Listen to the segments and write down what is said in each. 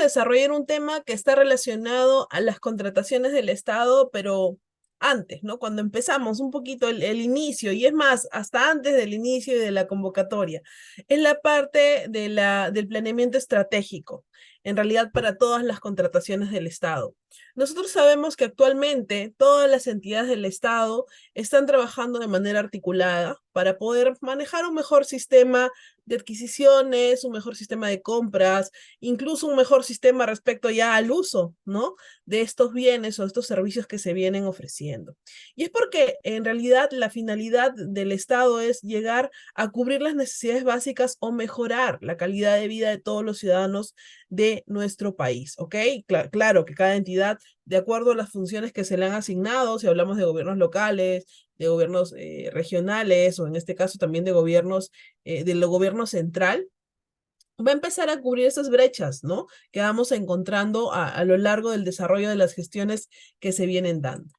desarrollar un tema que está relacionado a las contrataciones del Estado, pero antes, ¿no? Cuando empezamos un poquito el inicio, y es más, hasta antes del inicio y de la convocatoria, es la parte del planeamiento estratégico, en realidad para todas las contrataciones del Estado. Nosotros sabemos que actualmente todas las entidades del Estado están trabajando de manera articulada para poder manejar un mejor sistema de adquisiciones, un mejor sistema de compras, incluso un mejor sistema respecto ya al uso, ¿no? De estos bienes o estos servicios que se vienen ofreciendo. Y es porque en realidad la finalidad del Estado es llegar a cubrir las necesidades básicas o mejorar la calidad de vida de todos los ciudadanos de nuestro país, ¿ok? Claro que cada entidad, de acuerdo a las funciones que se le han asignado, si hablamos de gobiernos locales, de gobiernos regionales o en este caso también de gobiernos, del gobierno central, va a empezar a cubrir esas brechas, ¿no? Que vamos encontrando a lo largo del desarrollo de las gestiones que se vienen dando.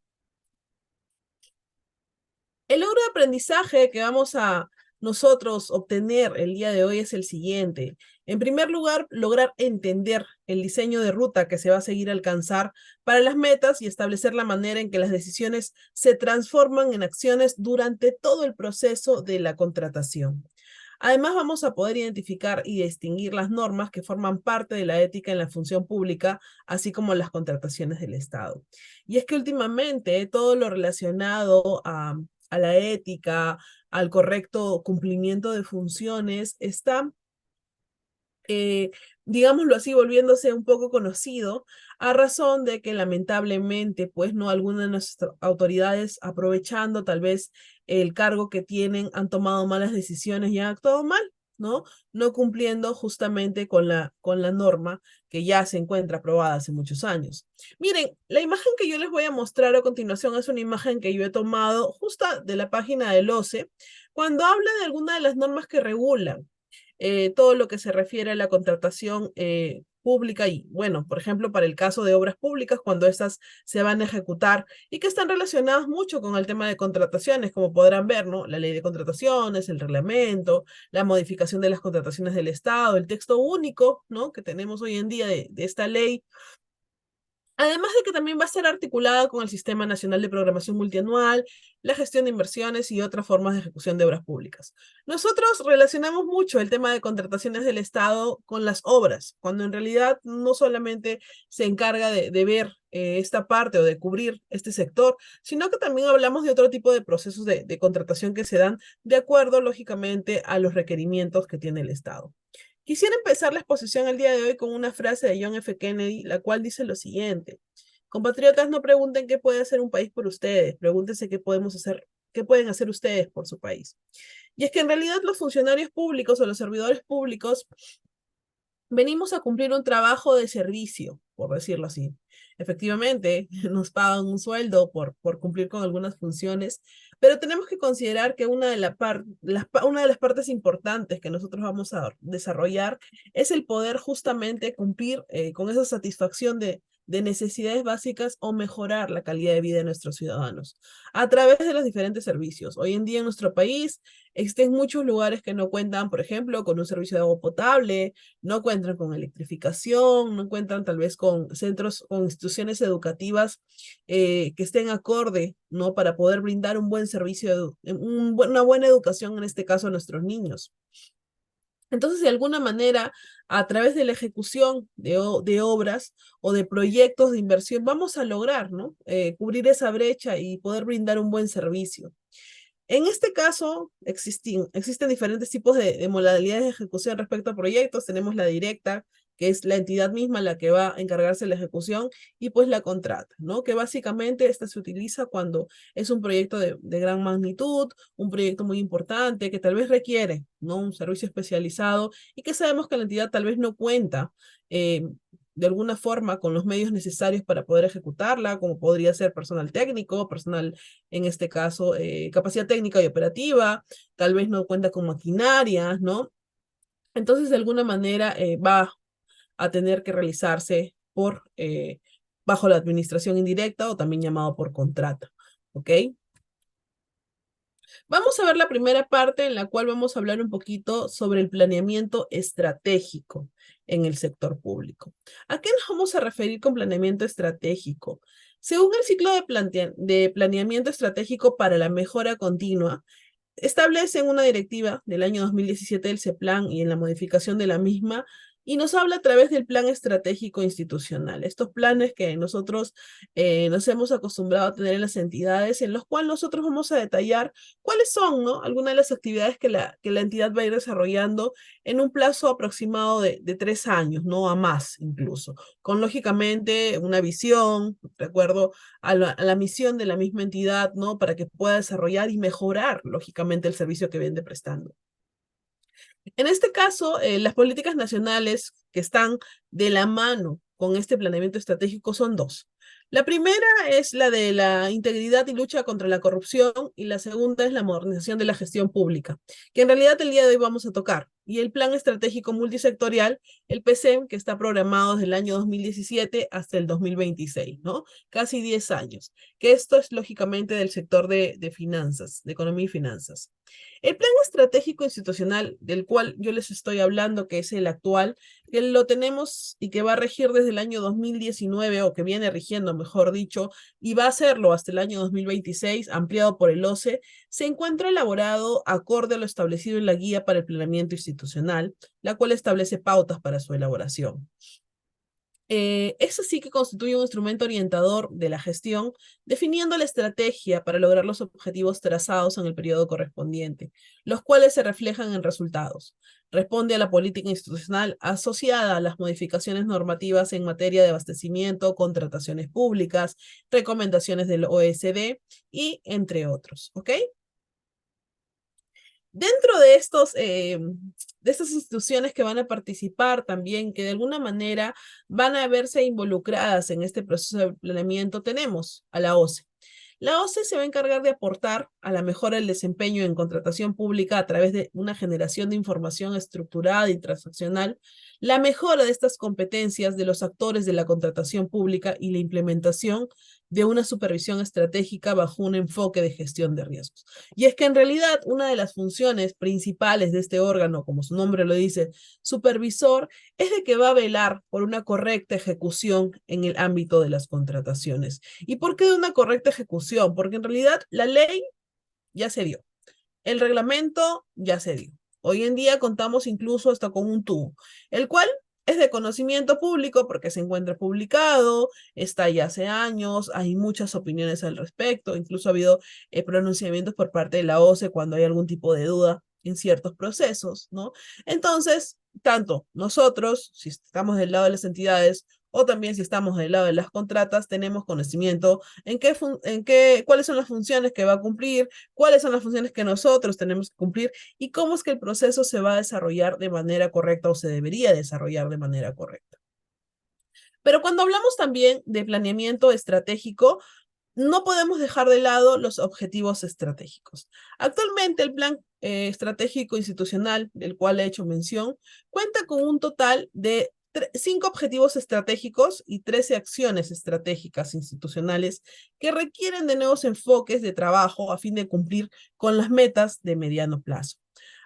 El logro de aprendizaje que vamos a nosotros obtener el día de hoy es el siguiente. En primer lugar, lograr entender el diseño de ruta que se va a seguir alcanzar para las metas y establecer la manera en que las decisiones se transforman en acciones durante todo el proceso de la contratación. Además, vamos a poder identificar y distinguir las normas que forman parte de la ética en la función pública, así como las contrataciones del Estado. Y es que últimamente todo lo relacionado a la ética, al correcto cumplimiento de funciones, está eh, digámoslo así, volviéndose un poco conocido, a razón de que lamentablemente, pues no, algunas de nuestras autoridades, aprovechando tal vez el cargo que tienen, han tomado malas decisiones y han actuado mal, ¿no? No cumpliendo justamente con la norma que ya se encuentra aprobada hace muchos años. Miren, la imagen que yo les voy a mostrar a continuación es una imagen que yo he tomado justo de la página del OCE, cuando habla de alguna de las normas que regulan todo lo que se refiere a la contratación pública y, bueno, por ejemplo, para el caso de obras públicas, cuando estas se van a ejecutar y que están relacionadas mucho con el tema de contrataciones, como podrán ver, ¿no? La ley de contrataciones, el reglamento, la modificación de las contrataciones del Estado, el texto único, ¿no? Que tenemos hoy en día de esta ley. Además de que también va a ser articulada con el Sistema Nacional de Programación Multianual, la gestión de inversiones y otras formas de ejecución de obras públicas. Nosotros relacionamos mucho el tema de contrataciones del Estado con las obras, cuando en realidad no solamente se encarga de ver esta parte o de cubrir este sector, sino que también hablamos de otro tipo de procesos de contratación que se dan de acuerdo, lógicamente, a los requerimientos que tiene el Estado. Quisiera empezar la exposición el día de hoy con una frase de John F. Kennedy, la cual dice lo siguiente: compatriotas, no pregunten qué puede hacer un país por ustedes, pregúntense qué podemos hacer, qué pueden hacer ustedes por su país. Y es que en realidad los funcionarios públicos o los servidores públicos venimos a cumplir un trabajo de servicio, por decirlo así. Efectivamente, nos pagan un sueldo por cumplir con algunas funciones, pero tenemos que considerar que una de las partes importantes que nosotros vamos a desarrollar es el poder justamente cumplir con esa satisfacción de necesidades básicas o mejorar la calidad de vida de nuestros ciudadanos a través de los diferentes servicios. Hoy en día en nuestro país existen muchos lugares que no cuentan, por ejemplo, con un servicio de agua potable, no cuentan con electrificación, no cuentan tal vez con centros, con instituciones educativas que estén acorde, ¿no? Para poder brindar un buen servicio, una buena educación, en este caso, a nuestros niños. Entonces, de alguna manera, a través de la ejecución de obras o de proyectos de inversión, vamos a lograr, ¿no? Cubrir esa brecha y poder brindar un buen servicio. En este caso, existen diferentes tipos de modalidades de ejecución respecto a proyectos. Tenemos la directa, que es la entidad misma la que va a encargarse de la ejecución, y pues la contrata, ¿no? Que básicamente esta se utiliza cuando es un proyecto de gran magnitud, un proyecto muy importante, que tal vez requiere, ¿no? Un servicio especializado y que sabemos que la entidad tal vez no cuenta de alguna forma con los medios necesarios para poder ejecutarla, como podría ser personal técnico, personal en este caso, capacidad técnica y operativa, tal vez no cuenta con maquinaria, ¿no? Entonces, de alguna manera, va a tener que realizarse bajo la administración indirecta o también llamado por contrato, ¿ok? Vamos a ver la primera parte en la cual vamos a hablar un poquito sobre el planeamiento estratégico en el sector público. ¿A qué nos vamos a referir con planeamiento estratégico? Según el ciclo de planeamiento estratégico para la mejora continua, establece en una directiva del año 2017 del CEPLAN y en la modificación de la misma, y nos habla a través del plan estratégico institucional. Estos planes que nosotros nos hemos acostumbrado a tener en las entidades, en los cuales nosotros vamos a detallar cuáles son, ¿no? Algunas de las actividades que la entidad va a ir desarrollando en un plazo aproximado de 3 años, ¿no? A más incluso, con lógicamente una visión, de acuerdo a la misión de la misma entidad, ¿no? Para que pueda desarrollar y mejorar, lógicamente, el servicio que viene prestando. En este caso, las políticas nacionales que están de la mano con este planeamiento estratégico son dos. La primera es la de la integridad y lucha contra la corrupción y la segunda es la modernización de la gestión pública, que en realidad el día de hoy vamos a tocar. Y el plan estratégico multisectorial, el PCM, que está programado desde el año 2017 hasta el 2026, ¿no? Casi 10 años. Que esto es lógicamente del sector de finanzas, de economía y finanzas. El plan estratégico institucional del cual yo les estoy hablando, que es el actual, que lo tenemos y que va a regir desde el año 2019, o que viene rigiendo, mejor dicho, y va a hacerlo hasta el año 2026, ampliado por el OCE, se encuentra elaborado acorde a lo establecido en la Guía para el Planeamiento Institucional, la cual establece pautas para su elaboración. Eso sí que constituye un instrumento orientador de la gestión, definiendo la estrategia para lograr los objetivos trazados en el periodo correspondiente, los cuales se reflejan en resultados. Responde a la política institucional asociada a las modificaciones normativas en materia de abastecimiento, contrataciones públicas, recomendaciones del OECD y entre otros. ¿Ok? Dentro de estas instituciones que van a participar también, que de alguna manera van a verse involucradas en este proceso de planeamiento, tenemos a la OCE. La OCE se va a encargar de aportar a la mejora del desempeño en contratación pública a través de una generación de información estructurada y transaccional, la mejora de estas competencias de los actores de la contratación pública y la implementación de una supervisión estratégica bajo un enfoque de gestión de riesgos. Y es que en realidad una de las funciones principales de este órgano, como su nombre lo dice, supervisor, es de que va a velar por una correcta ejecución en el ámbito de las contrataciones. ¿Y por qué de una correcta ejecución? Porque en realidad la ley ya se dio, el reglamento ya se dio. Hoy en día contamos incluso hasta con un tubo, el cual es de conocimiento público porque se encuentra publicado, está ya hace años, hay muchas opiniones al respecto, incluso ha habido pronunciamientos por parte de la OCE cuando hay algún tipo de duda en ciertos procesos, ¿no? Entonces, tanto nosotros, si estamos del lado de las entidades, o también si estamos del lado de las contratas, tenemos conocimiento cuáles son las funciones que va a cumplir, cuáles son las funciones que nosotros tenemos que cumplir y cómo es que el proceso se va a desarrollar de manera correcta o se debería desarrollar de manera correcta. Pero cuando hablamos también de planeamiento estratégico, no podemos dejar de lado los objetivos estratégicos. Actualmente el plan estratégico institucional, del cual he hecho mención, cuenta con un total de 5 objetivos estratégicos y 13 acciones estratégicas institucionales que requieren de nuevos enfoques de trabajo a fin de cumplir con las metas de mediano plazo.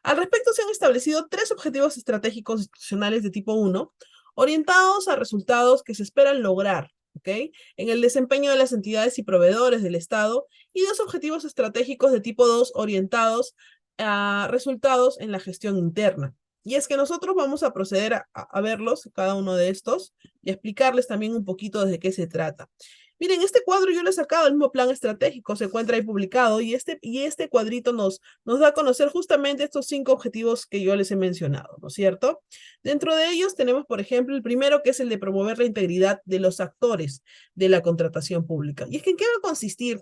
Al respecto, se han establecido 3 objetivos estratégicos institucionales de tipo 1, orientados a resultados que se esperan lograr, ¿ok? En el desempeño de las entidades y proveedores del Estado, y 2 objetivos estratégicos de tipo 2 orientados a resultados en la gestión interna. Y es que nosotros vamos a proceder a verlos, cada uno de estos, y a explicarles también un poquito de qué se trata. Miren, este cuadro yo lo he sacado del mismo plan estratégico, se encuentra ahí publicado, y este cuadrito nos da a conocer justamente estos 5 objetivos que yo les he mencionado, ¿no es cierto? Dentro de ellos tenemos, por ejemplo, el primero, que es el de promover la integridad de los actores de la contratación pública. ¿Y es que en qué va a consistir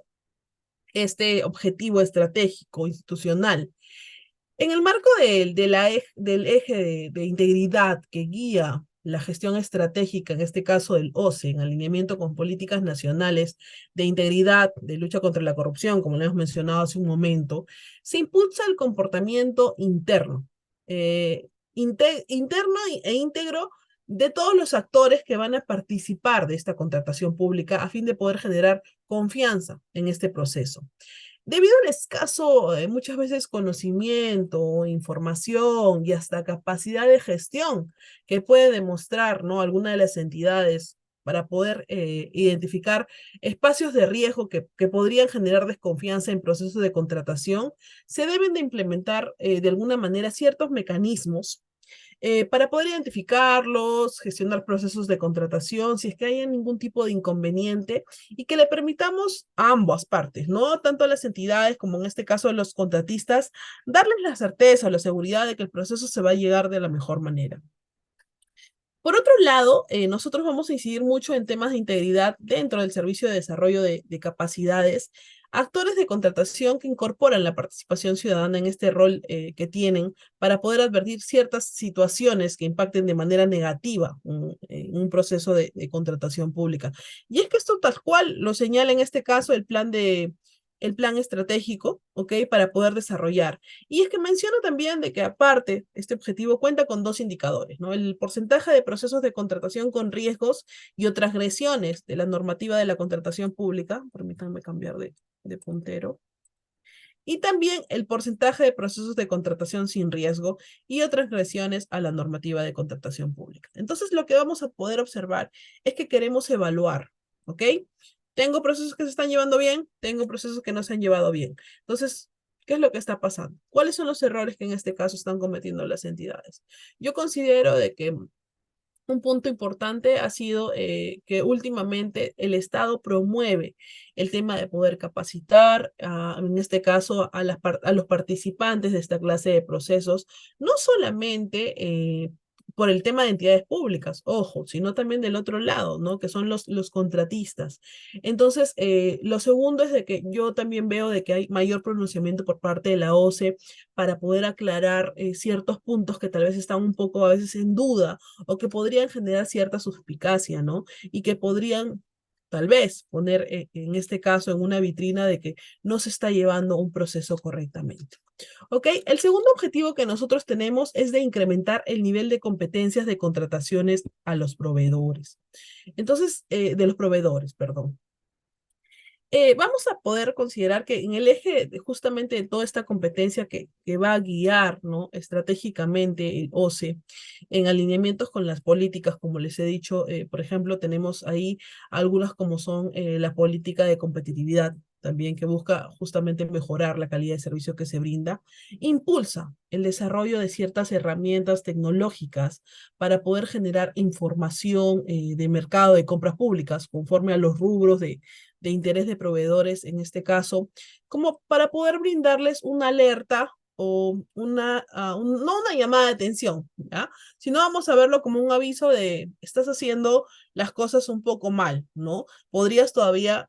este objetivo estratégico institucional? En el marco del eje de integridad que guía la gestión estratégica, en este caso del OCE, en alineamiento con políticas nacionales de integridad, de lucha contra la corrupción, como lo hemos mencionado hace un momento, se impulsa el comportamiento interno, interno e íntegro de todos los actores que van a participar de esta contratación pública a fin de poder generar confianza en este proceso. Debido al escaso, muchas veces, conocimiento, información y hasta capacidad de gestión que puede demostrar, ¿no?, alguna de las entidades para poder identificar espacios de riesgo que podrían generar desconfianza en procesos de contratación, se deben de implementar de alguna manera ciertos mecanismos para poder identificarlos, gestionar procesos de contratación, si es que haya ningún tipo de inconveniente y que le permitamos a ambas partes, ¿no? Tanto a las entidades como en este caso a los contratistas, darles la certeza, la seguridad de que el proceso se va a llegar de la mejor manera. Por otro lado, nosotros vamos a incidir mucho en temas de integridad dentro del servicio de desarrollo de capacidades, actores de contratación que incorporan la participación ciudadana en este rol que tienen para poder advertir ciertas situaciones que impacten de manera negativa un proceso de contratación pública. Y es que esto tal cual lo señala en este caso el plan estratégico, ¿ok? Para poder desarrollar. Y es que menciona también de que aparte, este objetivo cuenta con dos indicadores, ¿no? El porcentaje de procesos de contratación con riesgos y o transgresiones de la normativa de la contratación pública, permítanme cambiar de puntero, y también el porcentaje de procesos de contratación sin riesgo y o transgresiones a la normativa de contratación pública. Entonces, lo que vamos a poder observar es que queremos evaluar, ¿ok? Tengo procesos que se están llevando bien, tengo procesos que no se han llevado bien. Entonces, ¿qué es lo que está pasando? ¿Cuáles son los errores que en este caso están cometiendo las entidades? Yo considero de que un punto importante ha sido que últimamente el Estado promueve el tema de poder capacitar, en este caso, a los participantes de esta clase de procesos, no solamente por el tema de entidades públicas, ojo, sino también del otro lado, ¿no? Que son los contratistas. Entonces, lo segundo es de que yo también veo de que hay mayor pronunciamiento por parte de la OCE para poder aclarar ciertos puntos que tal vez están un poco a veces en duda o que podrían generar cierta suspicacia, ¿no? Y que podrían tal vez poner en este caso en una vitrina de que no se está llevando un proceso correctamente. ¿Ok? El segundo objetivo que nosotros tenemos es de incrementar el nivel de competencias de contrataciones a los proveedores. Entonces, de los proveedores, perdón. Vamos a poder considerar que en el eje justamente de toda esta competencia que va a guiar, ¿no?, estratégicamente el OCE en alineamientos con las políticas, como les he dicho, por ejemplo, tenemos ahí algunas como son la política de competitividad, también que busca justamente mejorar la calidad de servicio que se brinda, impulsa el desarrollo de ciertas herramientas tecnológicas para poder generar información de mercado de compras públicas conforme a los rubros de interés de proveedores, en este caso, como para poder brindarles una alerta o no una llamada de atención, ¿ya? Sino vamos a verlo como un aviso de, estás haciendo las cosas un poco mal, ¿no? Podrías todavía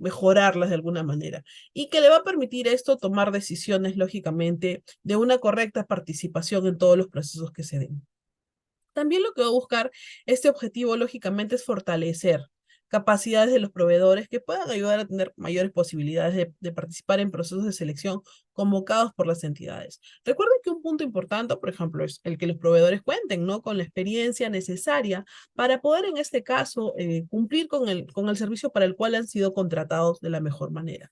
mejorarlas de alguna manera. Y que le va a permitir esto tomar decisiones, lógicamente, de una correcta participación en todos los procesos que se den. También lo que va a buscar este objetivo, lógicamente, es fortalecer capacidades de los proveedores que puedan ayudar a tener mayores posibilidades de participar en procesos de selección convocados por las entidades. Recuerden que un punto importante, por ejemplo, es el que los proveedores cuenten, ¿no?, con la experiencia necesaria para poder, en este caso, cumplir con el servicio para el cual han sido contratados de la mejor manera.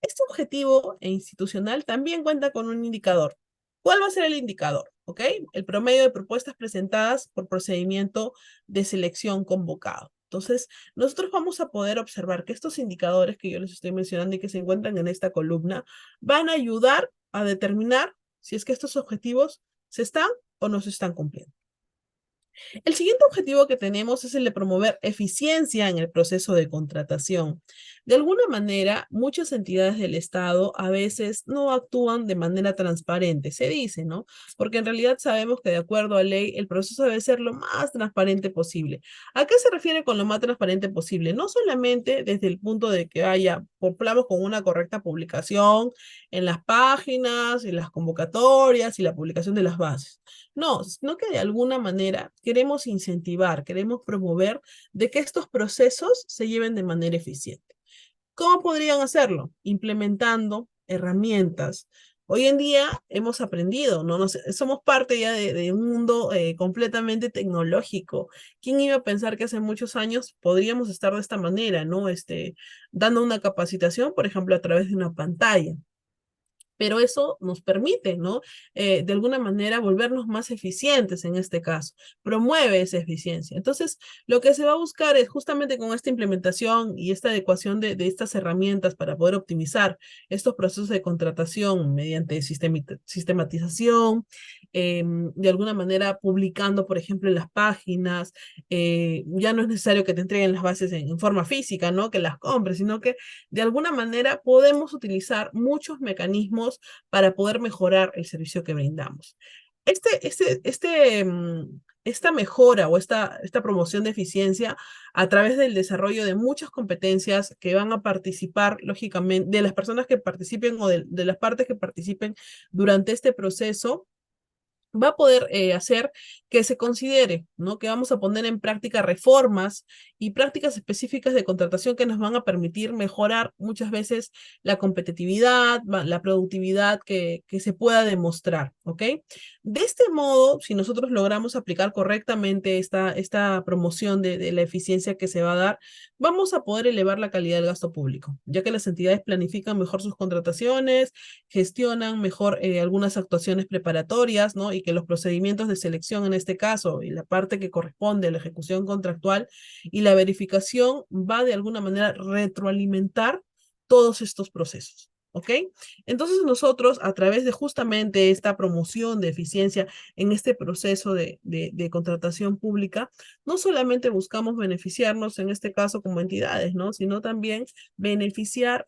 Este objetivo institucional también cuenta con un indicador. ¿Cuál va a ser el indicador? ¿Ok? El promedio de propuestas presentadas por procedimiento de selección convocado. Entonces, nosotros vamos a poder observar que estos indicadores que yo les estoy mencionando y que se encuentran en esta columna van a ayudar a determinar si es que estos objetivos se están o no se están cumpliendo. El siguiente objetivo que tenemos es el de promover eficiencia en el proceso de contratación. De alguna manera, muchas entidades del Estado a veces no actúan de manera transparente, se dice, ¿no? Porque en realidad sabemos que de acuerdo a ley, el proceso debe ser lo más transparente posible. ¿A qué se refiere con lo más transparente posible? No solamente desde el punto de que haya, cumplamos con una correcta publicación en las páginas, en las convocatorias y la publicación de las bases. No, sino que de alguna manera queremos incentivar, queremos promover de que estos procesos se lleven de manera eficiente. ¿Cómo podrían hacerlo? Implementando herramientas Hoy en día hemos aprendido, ¿no? Somos parte ya de un mundo completamente tecnológico. ¿Quién iba a pensar que hace muchos años podríamos estar de esta manera, ¿no? Dando una capacitación, por ejemplo, a través de una pantalla, pero eso nos permite, ¿no? De alguna manera volvernos más eficientes en este caso, promueve esa eficiencia. Entonces, lo que se va a buscar es justamente con esta implementación y esta adecuación de estas herramientas para poder optimizar estos procesos de contratación mediante sistematización, de alguna manera publicando, por ejemplo, en las páginas, ya no es necesario que te entreguen las bases en forma física, ¿no? Que las compres, sino que de alguna manera podemos utilizar muchos mecanismos para poder mejorar el servicio que brindamos. Esta mejora o esta promoción de eficiencia a través del desarrollo de muchas competencias que van a participar, lógicamente, de las personas que participen o de las partes que participen durante este proceso, va a poder hacer que se considere, ¿no? Que vamos a poner en práctica reformas y prácticas específicas de contratación que nos van a permitir mejorar muchas veces la competitividad, la productividad que se pueda demostrar, ¿ok? De este modo, si nosotros logramos aplicar correctamente esta promoción de la eficiencia que se va a dar, vamos a poder elevar la calidad del gasto público, ya que las entidades planifican mejor sus contrataciones, gestionan mejor algunas actuaciones preparatorias, ¿no? Y que los procedimientos de selección en este caso y la parte que corresponde a la ejecución contractual y la verificación va de alguna manera a retroalimentar todos estos procesos. ¿Ok? Entonces nosotros, a través de justamente esta promoción de eficiencia en este proceso de contratación pública, no solamente buscamos beneficiarnos, en este caso como entidades, ¿no? Sino también beneficiar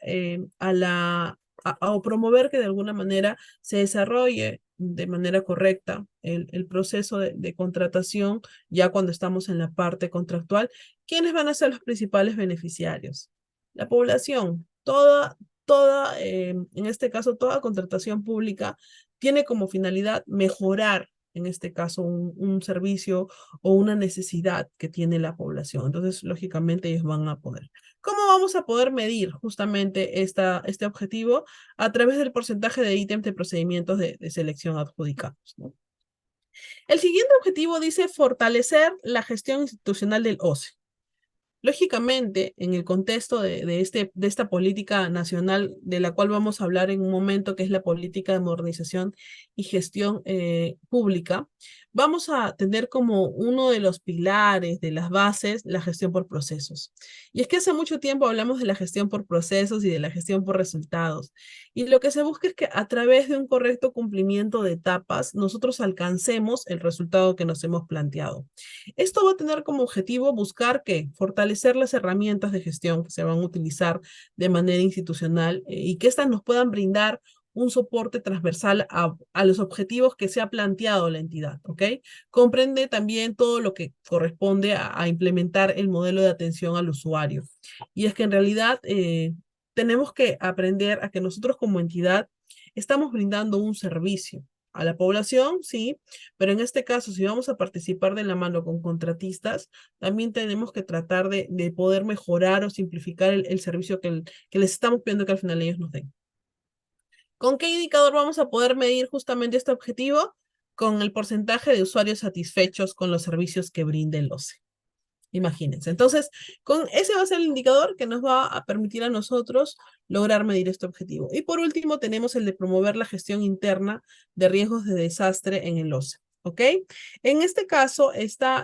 o promover que de alguna manera se desarrolle de manera correcta el proceso de contratación ya cuando estamos en la parte contractual. ¿Quiénes van a ser los principales beneficiarios? La población. En este caso, toda contratación pública tiene como finalidad mejorar, en este caso, un servicio o una necesidad que tiene la población. Entonces, lógicamente, ellos van a poder. ¿Cómo vamos a poder medir justamente este objetivo? A través del porcentaje de ítems de procedimientos de selección adjudicados, ¿no? El siguiente objetivo dice fortalecer la gestión institucional del OCE. Lógicamente, en el contexto de esta política nacional, de la cual vamos a hablar en un momento, que es la política de modernización y gestión pública, vamos a tener como uno de los pilares, de las bases, la gestión por procesos. Y es que hace mucho tiempo hablamos de la gestión por procesos y de la gestión por resultados. Y lo que se busca es que a través de un correcto cumplimiento de etapas, nosotros alcancemos el resultado que nos hemos planteado. Esto va a tener como objetivo buscar que fortalecer las herramientas de gestión que se van a utilizar de manera institucional y que éstas nos puedan brindar un soporte transversal a los objetivos que se ha planteado la entidad, ¿ok? Comprende también todo lo que corresponde a implementar el modelo de atención al usuario. Y es que en realidad tenemos que aprender a que nosotros como entidad estamos brindando un servicio a la población, sí, pero en este caso, si vamos a participar de la mano con contratistas, también tenemos que tratar de poder mejorar o simplificar el servicio que les estamos pidiendo que al final ellos nos den. ¿Con qué indicador vamos a poder medir justamente este objetivo? Con el porcentaje de usuarios satisfechos con los servicios que brinde el OCE. Imagínense. Entonces, con ese va a ser el indicador que nos va a permitir a nosotros lograr medir este objetivo. Y por último, tenemos el de promover la gestión interna de riesgos de desastre en el OCE. ¿Ok? En este caso, esta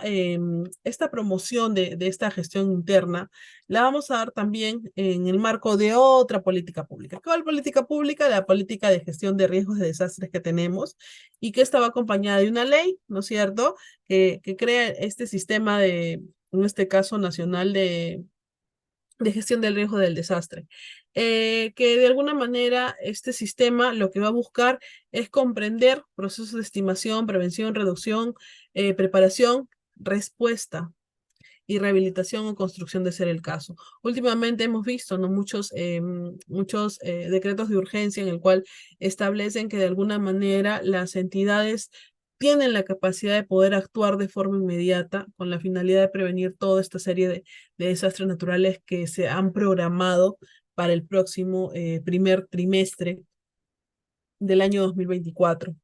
promoción de esta gestión interna la vamos a dar también en el marco de otra política pública. ¿Cuál política pública? La política de gestión de riesgos de desastres que tenemos y que esta va acompañada de una ley, ¿no es cierto? Que crea este sistema en este caso nacional de gestión del riesgo del desastre, que de alguna manera este sistema lo que va a buscar es comprender procesos de estimación, prevención, reducción, preparación, respuesta y rehabilitación o construcción de ser el caso. Últimamente hemos visto, ¿no? muchos decretos de urgencia en el cual establecen que de alguna manera las entidades tienen la capacidad de poder actuar de forma inmediata con la finalidad de prevenir toda esta serie de desastres naturales que se han programado para el próximo primer trimestre del año 2024.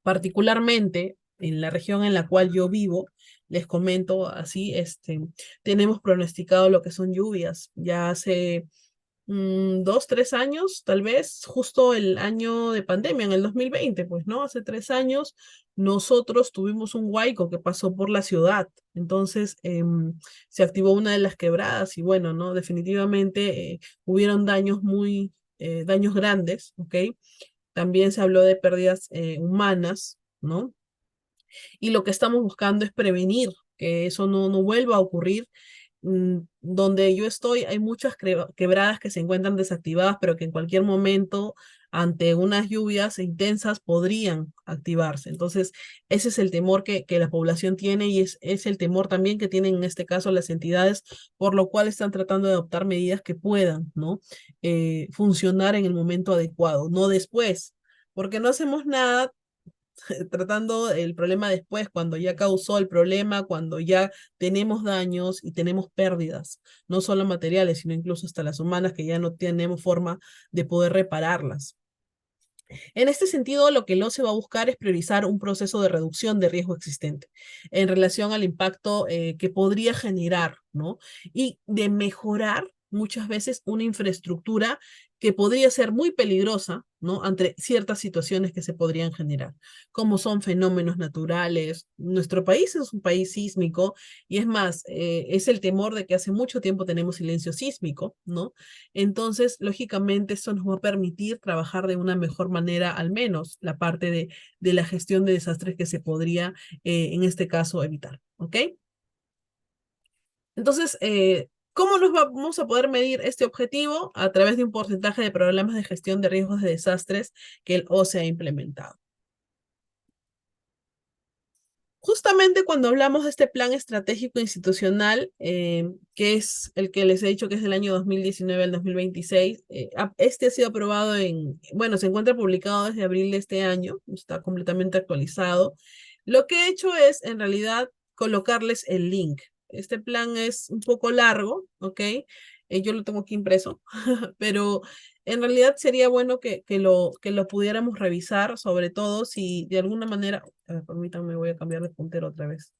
Particularmente en la región en la cual yo vivo, les comento así, tenemos pronosticado lo que son lluvias. Ya hace 2, 3 años, tal vez, justo el año de pandemia, en el 2020, pues, ¿no? Hace 3 años, nosotros tuvimos un huaico que pasó por la ciudad. Entonces, se activó una de las quebradas y bueno, ¿no? Definitivamente hubieron daños grandes, ¿ok? También se habló de pérdidas humanas, ¿no? Y lo que estamos buscando es prevenir que eso no vuelva a ocurrir. Donde yo estoy hay muchas quebradas que se encuentran desactivadas, pero que en cualquier momento, ante unas lluvias intensas, podrían activarse. Entonces, ese es el temor que la población tiene y es el temor también que tienen en este caso las entidades, por lo cual están tratando de adoptar medidas que puedan, ¿no? Funcionar en el momento adecuado, no después, porque no hacemos nada tratando el problema después, cuando ya causó el problema, cuando ya tenemos daños y tenemos pérdidas, no solo materiales, sino incluso hasta las humanas, que ya no tenemos forma de poder repararlas. En este sentido, lo que el OCE va a buscar es priorizar un proceso de reducción de riesgo existente en relación al impacto que podría generar, ¿no? Y de mejorar muchas veces una infraestructura que podría ser muy peligrosa, ¿no? Ante ciertas situaciones que se podrían generar, como son fenómenos naturales. Nuestro país es un país sísmico y es más, es el temor de que hace mucho tiempo tenemos silencio sísmico, ¿no? Entonces, lógicamente, esto nos va a permitir trabajar de una mejor manera, al menos la parte de la gestión de desastres que se podría, en este caso, evitar. ¿Ok? Entonces, ¿cómo nos vamos a poder medir este objetivo? A través de un porcentaje de problemas de gestión de riesgos de desastres que el OCE ha implementado. Justamente cuando hablamos de este plan estratégico institucional, que es el que les he dicho que es del año 2019 al 2026, este ha sido aprobado bueno, se encuentra publicado desde abril de este año, está completamente actualizado. Lo que he hecho es, en realidad, colocarles el link. Este plan es un poco largo, ¿ok? Yo lo tengo aquí impreso, pero en realidad sería bueno que lo pudiéramos revisar, sobre todo si de alguna manera, a ver, permítanme, voy a cambiar de puntero otra vez.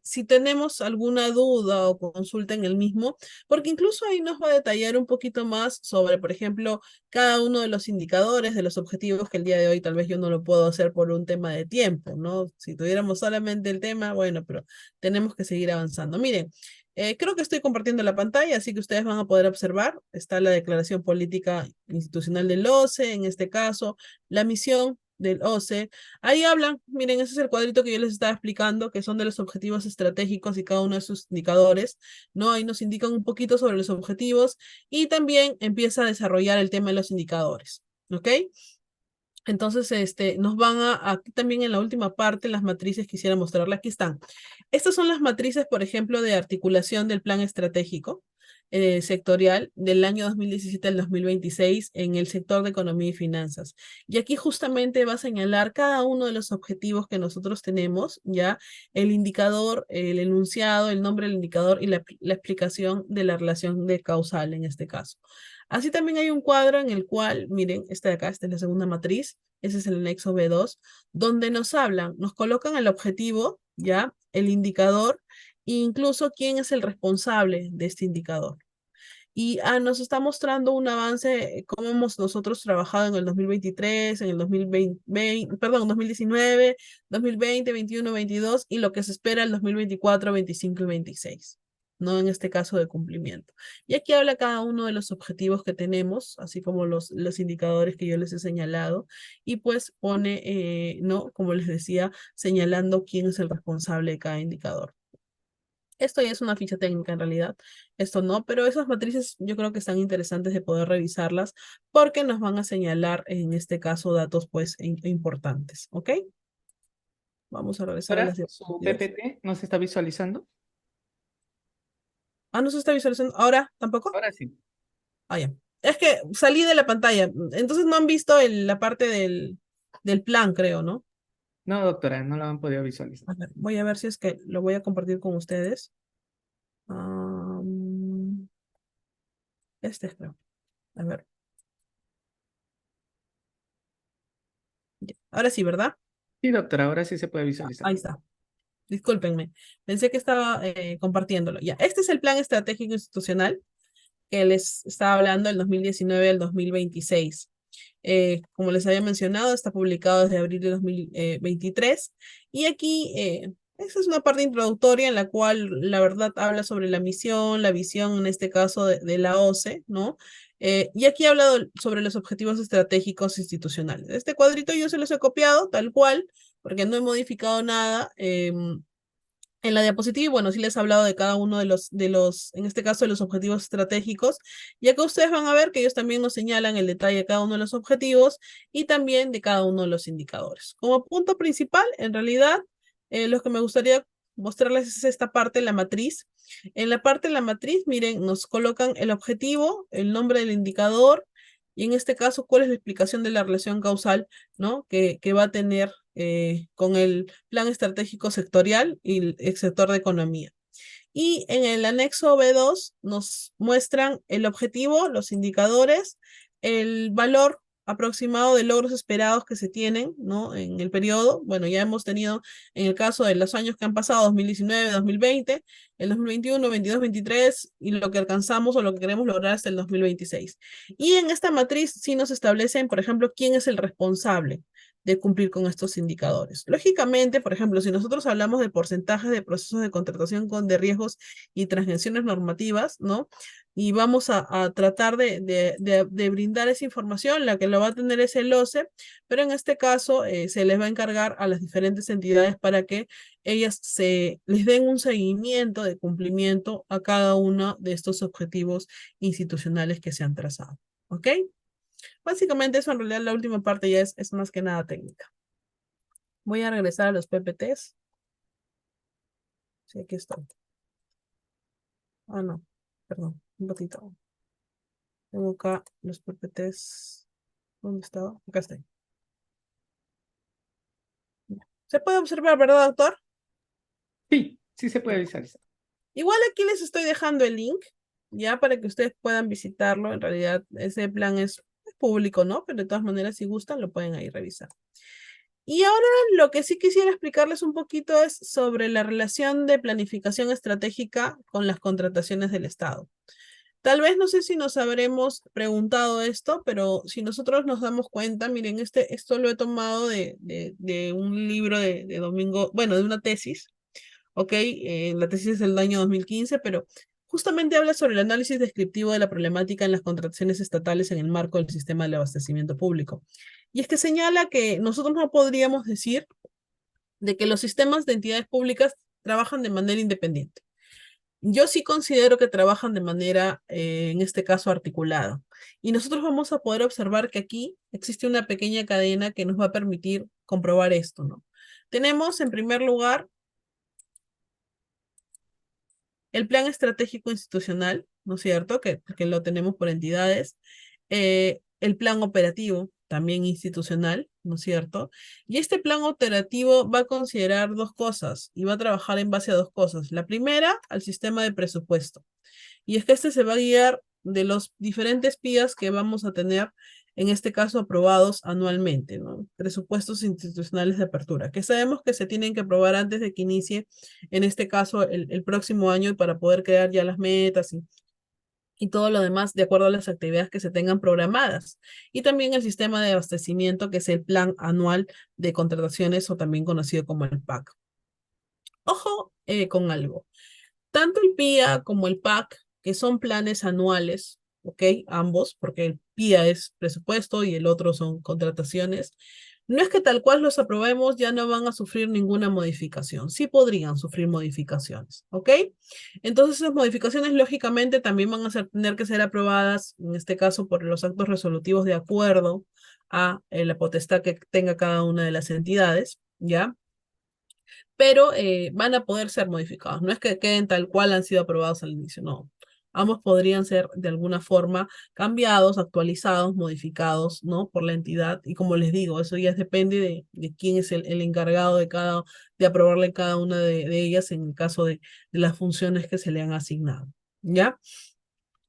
Si tenemos alguna duda o consulta en el mismo, porque incluso ahí nos va a detallar un poquito más sobre, por ejemplo, cada uno de los indicadores, de los objetivos que el día de hoy tal vez yo no lo puedo hacer por un tema de tiempo, ¿no? Si tuviéramos solamente el tema, bueno, pero tenemos que seguir avanzando. Miren, creo que estoy compartiendo la pantalla, así que ustedes van a poder observar. Está la declaración política institucional del OCE, en este caso, la misión del OCE. Ahí hablan, miren, ese es el cuadrito que yo les estaba explicando, que son de los objetivos estratégicos y cada uno de sus indicadores, ¿no? Ahí nos indican un poquito sobre los objetivos y también empieza a desarrollar el tema de los indicadores, ¿ok? Entonces, nos van aquí también en la última parte, las matrices quisiera mostrarle. Aquí están. Estas son las matrices, por ejemplo, de articulación del plan estratégico sectorial del año 2017 al 2026 en el sector de economía y finanzas. Y aquí justamente va a señalar cada uno de los objetivos que nosotros tenemos, ya el indicador, el enunciado, el nombre del indicador y la explicación de la relación de causal en este caso. Así también hay un cuadro en el cual, miren, esta de acá, esta es la segunda matriz, ese es el anexo B2, donde nos hablan, nos colocan el objetivo, ya, el indicador, e incluso quién es el responsable de este indicador. Y nos está mostrando un avance, cómo hemos nosotros trabajado en el 2023, en el 2020, perdón, 2019, 2020, 21, 22 y lo que se espera el 2024, 25 y 26, ¿no? En este caso de cumplimiento. Y aquí habla cada uno de los objetivos que tenemos, así como los indicadores que yo les he señalado, y pues pone, ¿no? Como les decía, señalando quién es el responsable de cada indicador. Esto ya es una ficha técnica en realidad, esto no, pero esas matrices yo creo que están interesantes de poder revisarlas porque nos van a señalar en este caso datos pues importantes, ¿ok? Vamos a regresar a Ahora las su diapositivas. PPT no se está visualizando. No se está visualizando. ¿Ahora tampoco? Ahora sí. Ah, ya. Es que salí de la pantalla, entonces no han visto la parte del plan, creo, ¿no? No, doctora, no la han podido visualizar. A ver, voy a ver si es que lo voy a compartir con ustedes. Am, creo. A ver. Ahora sí, ¿verdad? Sí, doctora, ahora sí se puede visualizar. Ahí está. Discúlpenme. Pensé que estaba compartiéndolo. Ya, este es el plan estratégico institucional que les estaba hablando del 2019 al 2026. Como les había mencionado, está publicado desde abril de 2023. Y aquí, esa es una parte introductoria en la cual la verdad habla sobre la misión, la visión, en este caso de la OCE, ¿no? Y aquí ha hablado sobre los objetivos estratégicos institucionales. Este cuadrito yo se los he copiado tal cual, porque no he modificado nada. En la diapositiva, bueno, sí les he hablado de cada uno en este caso, de los objetivos estratégicos, y acá ustedes van a ver que ellos también nos señalan el detalle de cada uno de los objetivos y también de cada uno de los indicadores. Como punto principal, en realidad, lo que me gustaría mostrarles es esta parte, la matriz. En la parte de la matriz, miren, nos colocan el objetivo, el nombre del indicador, y en este caso, cuál es la explicación de la relación causal, ¿no? Que va a tener con el plan estratégico sectorial y el sector de economía. Y en el anexo B2 nos muestran el objetivo, los indicadores, el valor aproximado de logros esperados que se tienen, ¿no? En el periodo. Bueno, ya hemos tenido en el caso de los años que han pasado, 2019, 2020, el 2021, 22, 23, y lo que alcanzamos o lo que queremos lograr hasta el 2026. Y en esta matriz sí nos establecen, por ejemplo, quién es el responsable de cumplir con estos indicadores. Lógicamente, por ejemplo, si nosotros hablamos de porcentajes de procesos de contratación de riesgos y transgresiones normativas, ¿no? Y vamos a tratar de brindar esa información, la que lo va a tener es el OCE, pero en este caso se les va a encargar a las diferentes entidades para que ellas les den un seguimiento de cumplimiento a cada uno de estos objetivos institucionales que se han trazado. ¿Ok? Básicamente eso en realidad la última parte ya es más que nada técnica. Voy a regresar a los PPTs. Sí, aquí estoy. Ah, no, perdón, un ratito. Tengo acá los PPTs. ¿Dónde estaba? Acá estoy. Se puede observar, ¿verdad, doctor? Sí, sí se puede Ya. visualizar. Igual aquí les estoy dejando el link, ya para que ustedes puedan visitarlo. En realidad, ese plan es público, ¿no? Pero de todas maneras, si gustan, lo pueden ahí revisar. Y ahora lo que sí quisiera explicarles un poquito es sobre la relación de planificación estratégica con las contrataciones del Estado. Tal vez no sé si nos habremos preguntado esto, pero si nosotros nos damos cuenta, miren, esto lo he tomado de un libro de Domingo, bueno, de una tesis, ¿ok? La tesis es del año 2015, pero justamente habla sobre el análisis descriptivo de la problemática en las contrataciones estatales en el marco del sistema de abastecimiento público. Y es que señala que nosotros no podríamos decir de que los sistemas de entidades públicas trabajan de manera independiente. Yo sí considero que trabajan de manera, en este caso, articulada. Y nosotros vamos a poder observar que aquí existe una pequeña cadena que nos va a permitir comprobar esto, ¿no? Tenemos, en primer lugar, el plan estratégico institucional, ¿no es cierto? Que lo tenemos por entidades. El plan operativo, también institucional, ¿no es cierto? Y este plan operativo va a considerar dos cosas y va a trabajar en base a dos cosas. La primera, al sistema de presupuesto. Y es que este se va a guiar de los diferentes PIAs que vamos a tener, en este caso aprobados anualmente, ¿no? Presupuestos institucionales de apertura, que sabemos que se tienen que aprobar antes de que inicie, en este caso, el próximo año y para poder crear ya las metas y todo lo demás de acuerdo a las actividades que se tengan programadas. Y también el sistema de abastecimiento, que es el plan anual de contrataciones o también conocido como el PAC. Ojo con algo. Tanto el PIA como el PAC, que son planes anuales, ¿ok? Ambos, porque el PIA es presupuesto y el otro son contrataciones. No es que tal cual los aprobemos ya no van a sufrir ninguna modificación. Sí podrían sufrir modificaciones, ¿ok? Entonces esas modificaciones lógicamente también van a tener que ser aprobadas, en este caso por los actos resolutivos de acuerdo a la potestad que tenga cada una de las entidades, ¿ya? Pero van a poder ser modificados. No es que queden tal cual han sido aprobados al inicio, no. Ambos podrían ser de alguna forma cambiados, actualizados, modificados, ¿no? Por la entidad. Y como les digo, eso ya depende de quién es el encargado de aprobarle cada una de ellas en el caso de las funciones que se le han asignado. ¿Ya?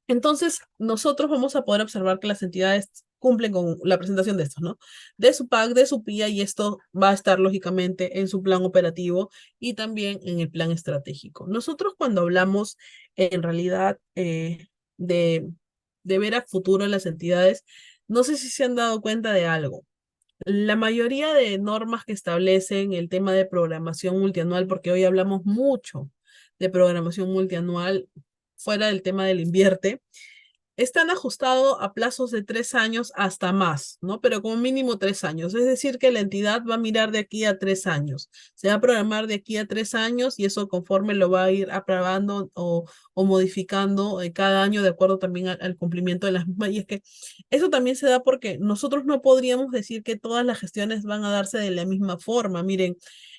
Entonces, nosotros vamos a poder observar que las entidades cumplen con la presentación de estos, ¿no? De su PAC, de su PIA, y esto va a estar lógicamente en su plan operativo y también en el plan estratégico. Nosotros cuando hablamos en realidad de, de ver a futuro las entidades, no sé si se han dado cuenta de algo. La mayoría de normas que establecen el tema de programación multianual, porque hoy hablamos mucho de programación multianual, fuera del tema del invierte, están ajustados a plazos de 3 años hasta más, ¿no? Pero como mínimo 3 años. Es decir, que la entidad va a mirar de aquí a 3 años. Se va a programar de aquí a 3 años y eso conforme lo va a ir aprobando o modificando cada año de acuerdo también al cumplimiento de las mismas. Y es que eso también se da porque nosotros no podríamos decir que todas las gestiones van a darse de la misma forma. Miren,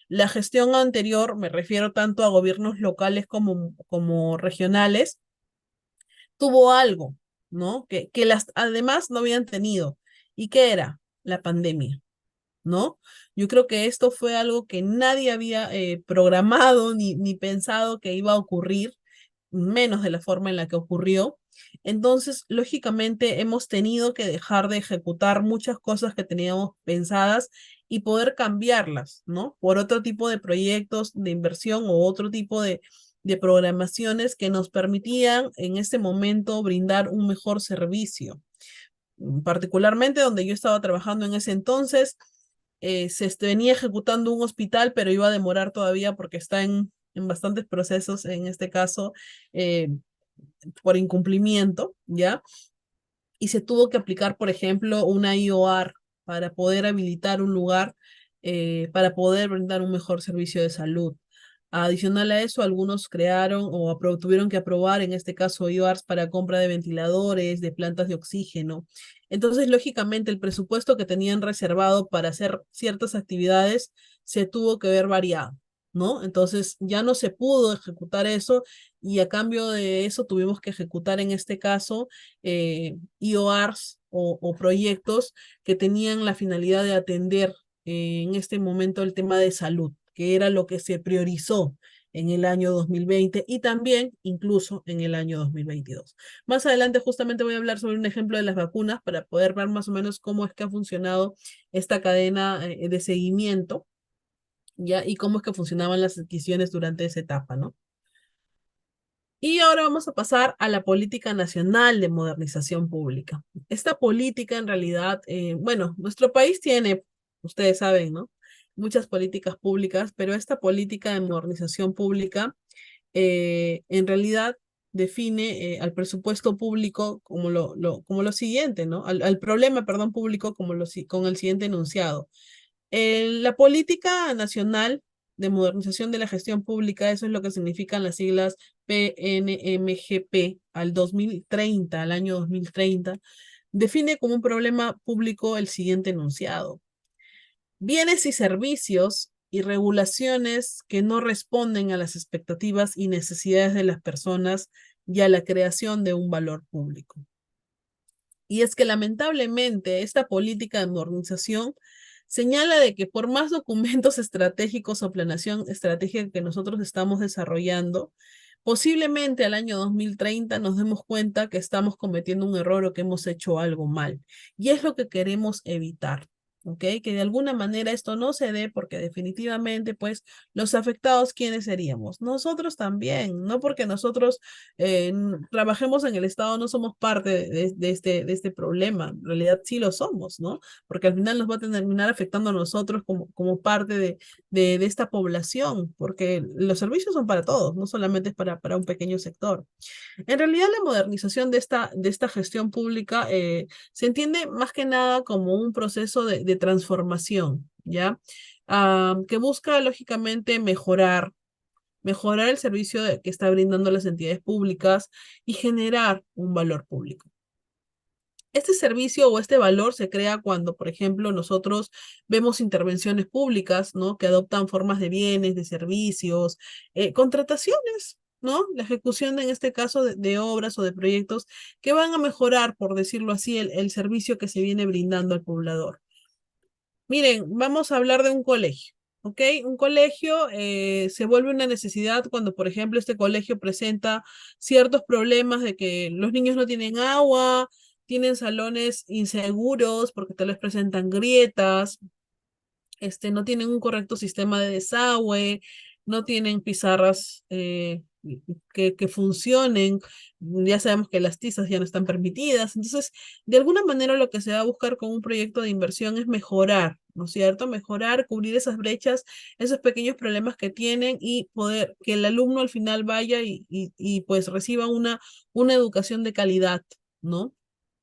la gestión anterior, me refiero tanto a gobiernos locales como regionales, tuvo algo, ¿no? Que las además no habían tenido. ¿Y qué era? La pandemia, ¿no? Yo creo que esto fue algo que nadie había programado ni pensado que iba a ocurrir, menos de la forma en la que ocurrió. Entonces, lógicamente, hemos tenido que dejar de ejecutar muchas cosas que teníamos pensadas y poder cambiarlas, ¿no? Por otro tipo de proyectos de inversión o otro tipo de programaciones que nos permitían en este momento brindar un mejor servicio. Particularmente donde yo estaba trabajando en ese entonces, venía ejecutando un hospital, pero iba a demorar todavía porque está en bastantes procesos, en este caso, eh, por incumplimiento, ¿ya? Y se tuvo que aplicar, por ejemplo, una IOR para poder habilitar un lugar para poder brindar un mejor servicio de salud. Adicional a eso, algunos crearon o tuvieron que aprobar, en este caso, IOARs para compra de ventiladores, de plantas de oxígeno. Entonces, lógicamente, el presupuesto que tenían reservado para hacer ciertas actividades se tuvo que ver variado, ¿no? Entonces, ya no se pudo ejecutar eso y a cambio de eso tuvimos que ejecutar, en este caso, IOARs o proyectos que tenían la finalidad de atender en este momento el tema de salud, que era lo que se priorizó en el año 2020 y también incluso en el año 2022. Más adelante justamente voy a hablar sobre un ejemplo de las vacunas para poder ver más o menos cómo es que ha funcionado esta cadena de seguimiento, ¿ya? Y cómo es que funcionaban las adquisiciones durante esa etapa, ¿no? Y ahora vamos a pasar a la Política Nacional de Modernización Pública. Esta política en realidad, bueno, nuestro país tiene, ustedes saben, ¿no? Muchas políticas públicas, pero esta política de modernización pública en realidad define al presupuesto público como lo siguiente, ¿no? Al problema, perdón, público con el siguiente enunciado. La política nacional de modernización de la gestión pública, eso es lo que significan las siglas PNMGP al 2030, al año 2030, define como un problema público el siguiente enunciado: bienes y servicios y regulaciones que no responden a las expectativas y necesidades de las personas y a la creación de un valor público. Y es que lamentablemente esta política de modernización señala de que por más documentos estratégicos o planeación estratégica que nosotros estamos desarrollando, posiblemente al año 2030 nos demos cuenta que estamos cometiendo un error o que hemos hecho algo mal. Y es lo que queremos evitar. ¿Ok? Que de alguna manera esto no se dé porque definitivamente, pues, los afectados, ¿quiénes seríamos? Nosotros también, no porque nosotros trabajemos en el Estado, no somos parte de este problema. En realidad sí lo somos, ¿no? Porque al final nos va a terminar afectando a nosotros como parte de esta población, porque los servicios son para todos, no solamente es para un pequeño sector. En realidad, la modernización de esta gestión pública se entiende más que nada como un proceso de transformación, ¿ya? Que busca, lógicamente, mejorar el servicio que está brindando las entidades públicas y generar un valor público. Este servicio o este valor se crea cuando, por ejemplo, nosotros vemos intervenciones públicas, ¿no? Que adoptan formas de bienes, de servicios, contrataciones, ¿no? La ejecución, en este caso, de obras o de proyectos que van a mejorar, por decirlo así, el servicio que se viene brindando al poblador. Miren, vamos a hablar de un colegio. ¿Ok? Un colegio se vuelve una necesidad cuando, por ejemplo, este colegio presenta ciertos problemas de que los niños no tienen agua, tienen salones inseguros porque tal vez presentan grietas, no tienen un correcto sistema de desagüe, no tienen pizarras que funcionen, ya sabemos que las tizas ya no están permitidas, entonces, de alguna manera lo que se va a buscar con un proyecto de inversión es mejorar, ¿no es cierto? Mejorar, cubrir esas brechas, esos pequeños problemas que tienen y poder que el alumno al final vaya y pues reciba una educación de calidad, ¿no?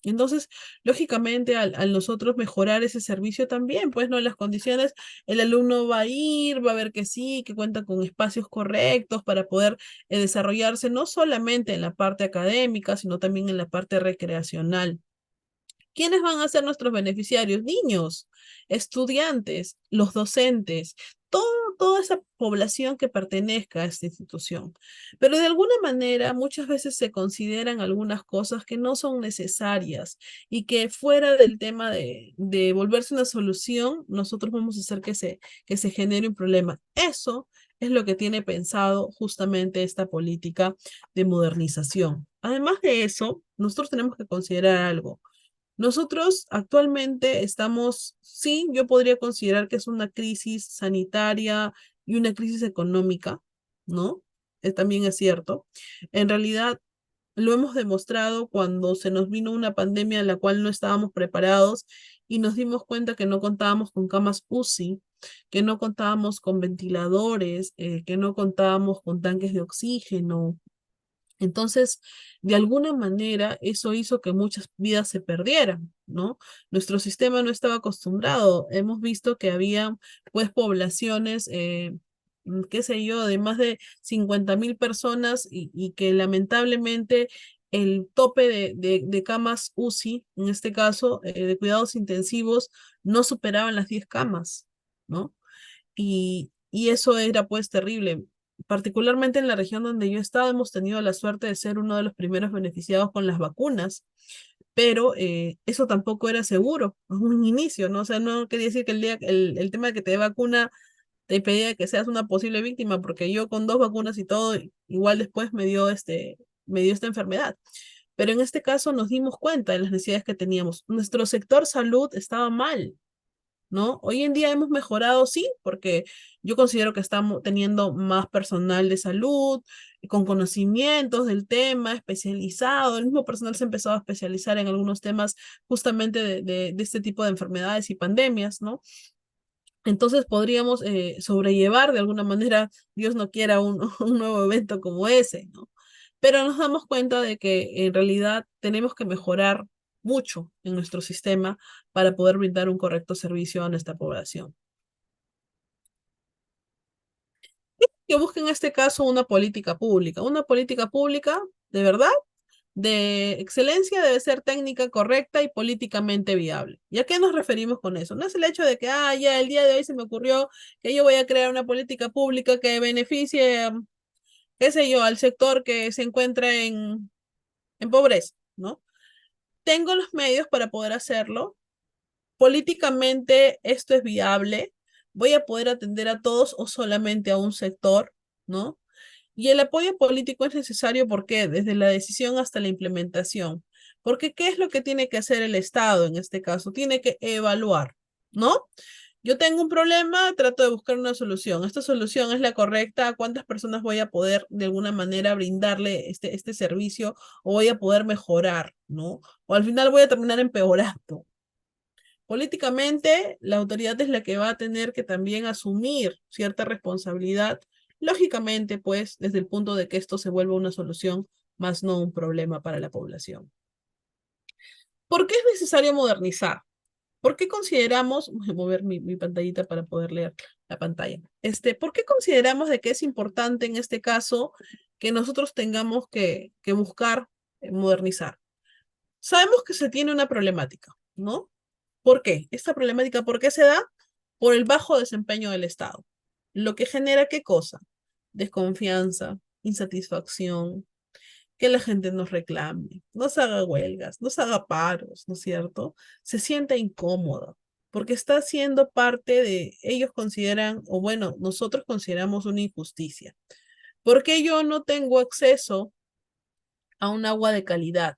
Entonces, lógicamente, al nosotros mejorar ese servicio también, pues, ¿no? Las condiciones, el alumno va a ir, va a ver que sí, que cuenta con espacios correctos para poder desarrollarse, no solamente en la parte académica, sino también en la parte recreacional. ¿Quiénes van a ser nuestros beneficiarios? Niños, estudiantes, los docentes, toda esa población que pertenezca a esta institución. Pero de alguna manera muchas veces se consideran algunas cosas que no son necesarias y que fuera del tema de volverse una solución, nosotros vamos a hacer que se genere un problema. Eso es lo que tiene pensado justamente esta política de modernización. Además de eso, nosotros tenemos que considerar algo. Nosotros actualmente estamos, sí, yo podría considerar que es una crisis sanitaria y una crisis económica, ¿no? También es cierto. En realidad, lo hemos demostrado cuando se nos vino una pandemia en la cual no estábamos preparados y nos dimos cuenta que no contábamos con camas UCI, que no contábamos con ventiladores, que no contábamos con tanques de oxígeno. Entonces, de alguna manera, eso hizo que muchas vidas se perdieran, ¿no? Nuestro sistema no estaba acostumbrado. Hemos visto que había, pues, poblaciones, qué sé yo, de más de 50.000 personas y que lamentablemente el tope de camas UCI, en este caso, de cuidados intensivos, no superaban las 10 camas, ¿no? Y eso era pues terrible. Particularmente en la región donde yo he estado, hemos tenido la suerte de ser uno de los primeros beneficiados con las vacunas, pero eso tampoco era seguro en un inicio, ¿no? O sea, no quería decir que el tema de que te dé vacuna te impedía que seas una posible víctima, porque yo con 2 vacunas y todo, igual después me dio esta enfermedad. Pero en este caso nos dimos cuenta de las necesidades que teníamos. Nuestro sector salud estaba mal, ¿no? Hoy en día hemos mejorado, sí, porque yo considero que estamos teniendo más personal de salud, con conocimientos del tema, especializado. El mismo personal se ha empezado a especializar en algunos temas justamente de este tipo de enfermedades y pandemias, ¿no? Entonces podríamos sobrellevar de alguna manera, Dios no quiera, un nuevo evento como ese, ¿no? Pero nos damos cuenta de que en realidad tenemos que mejorar mucho en nuestro sistema para poder brindar un correcto servicio a nuestra población. Que busque en este caso una política pública de verdad, de excelencia, debe ser técnica correcta y políticamente viable. ¿Y a qué nos referimos con eso? No es el hecho de que, ya el día de hoy se me ocurrió que yo voy a crear una política pública que beneficie, qué sé yo, al sector que se encuentra en pobreza, ¿no? Tengo los medios para poder hacerlo. Políticamente esto es viable. Voy a poder atender a todos o solamente a un sector, ¿no? Y el apoyo político es necesario porque desde la decisión hasta la implementación. Porque ¿qué es lo que tiene que hacer el Estado en este caso? Tiene que evaluar, ¿no? Yo tengo un problema, trato de buscar una solución. ¿Esta solución es la correcta? ¿A cuántas personas voy a poder de alguna manera brindarle este servicio o voy a poder mejorar, ¿no? O al final voy a terminar empeorando. Políticamente, la autoridad es la que va a tener que también asumir cierta responsabilidad, lógicamente, pues, desde el punto de que esto se vuelva una solución, más no un problema para la población. ¿Por qué es necesario modernizar? ¿Por qué consideramos, voy a mover mi pantallita para poder leer la pantalla? ¿Por qué consideramos de que es importante en este caso que nosotros tengamos que buscar modernizar? Sabemos que se tiene una problemática, ¿no? ¿Por qué? Esta problemática, ¿por qué se da? Por el bajo desempeño del Estado. Lo que genera qué cosa? Desconfianza, insatisfacción, que la gente nos reclame, nos haga huelgas, nos haga paros, ¿no es cierto? Se siente incómoda, porque está siendo parte de, ellos consideran, o bueno, nosotros consideramos una injusticia. ¿Por qué yo no tengo acceso a un agua de calidad?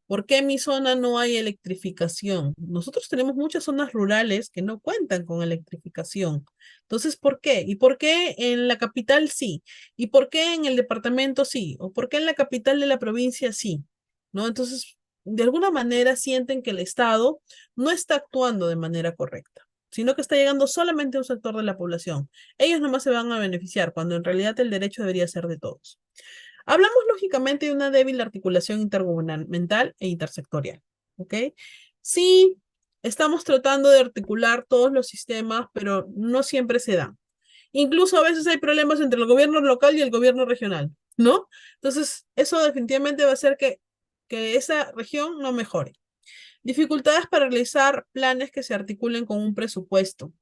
¿Por qué en mi zona no hay electrificación? Nosotros tenemos muchas zonas rurales que no cuentan con electrificación. Entonces, ¿por qué? ¿Y por qué en la capital sí? ¿Y por qué en el departamento sí? ¿O por qué en la capital de la provincia sí? ¿No? Entonces, de alguna manera sienten que el Estado no está actuando de manera correcta, sino que está llegando solamente a un sector de la población. Ellos nomás se van a beneficiar, cuando en realidad el derecho debería ser de todos. Hablamos lógicamente de una débil articulación intergubernamental e intersectorial, ¿ok? Sí, estamos tratando de articular todos los sistemas, pero no siempre se da. Incluso a veces hay problemas entre el gobierno local y el gobierno regional, ¿no? Entonces, eso definitivamente va a hacer que esa región no mejore. Dificultades para realizar planes que se articulen con un presupuesto.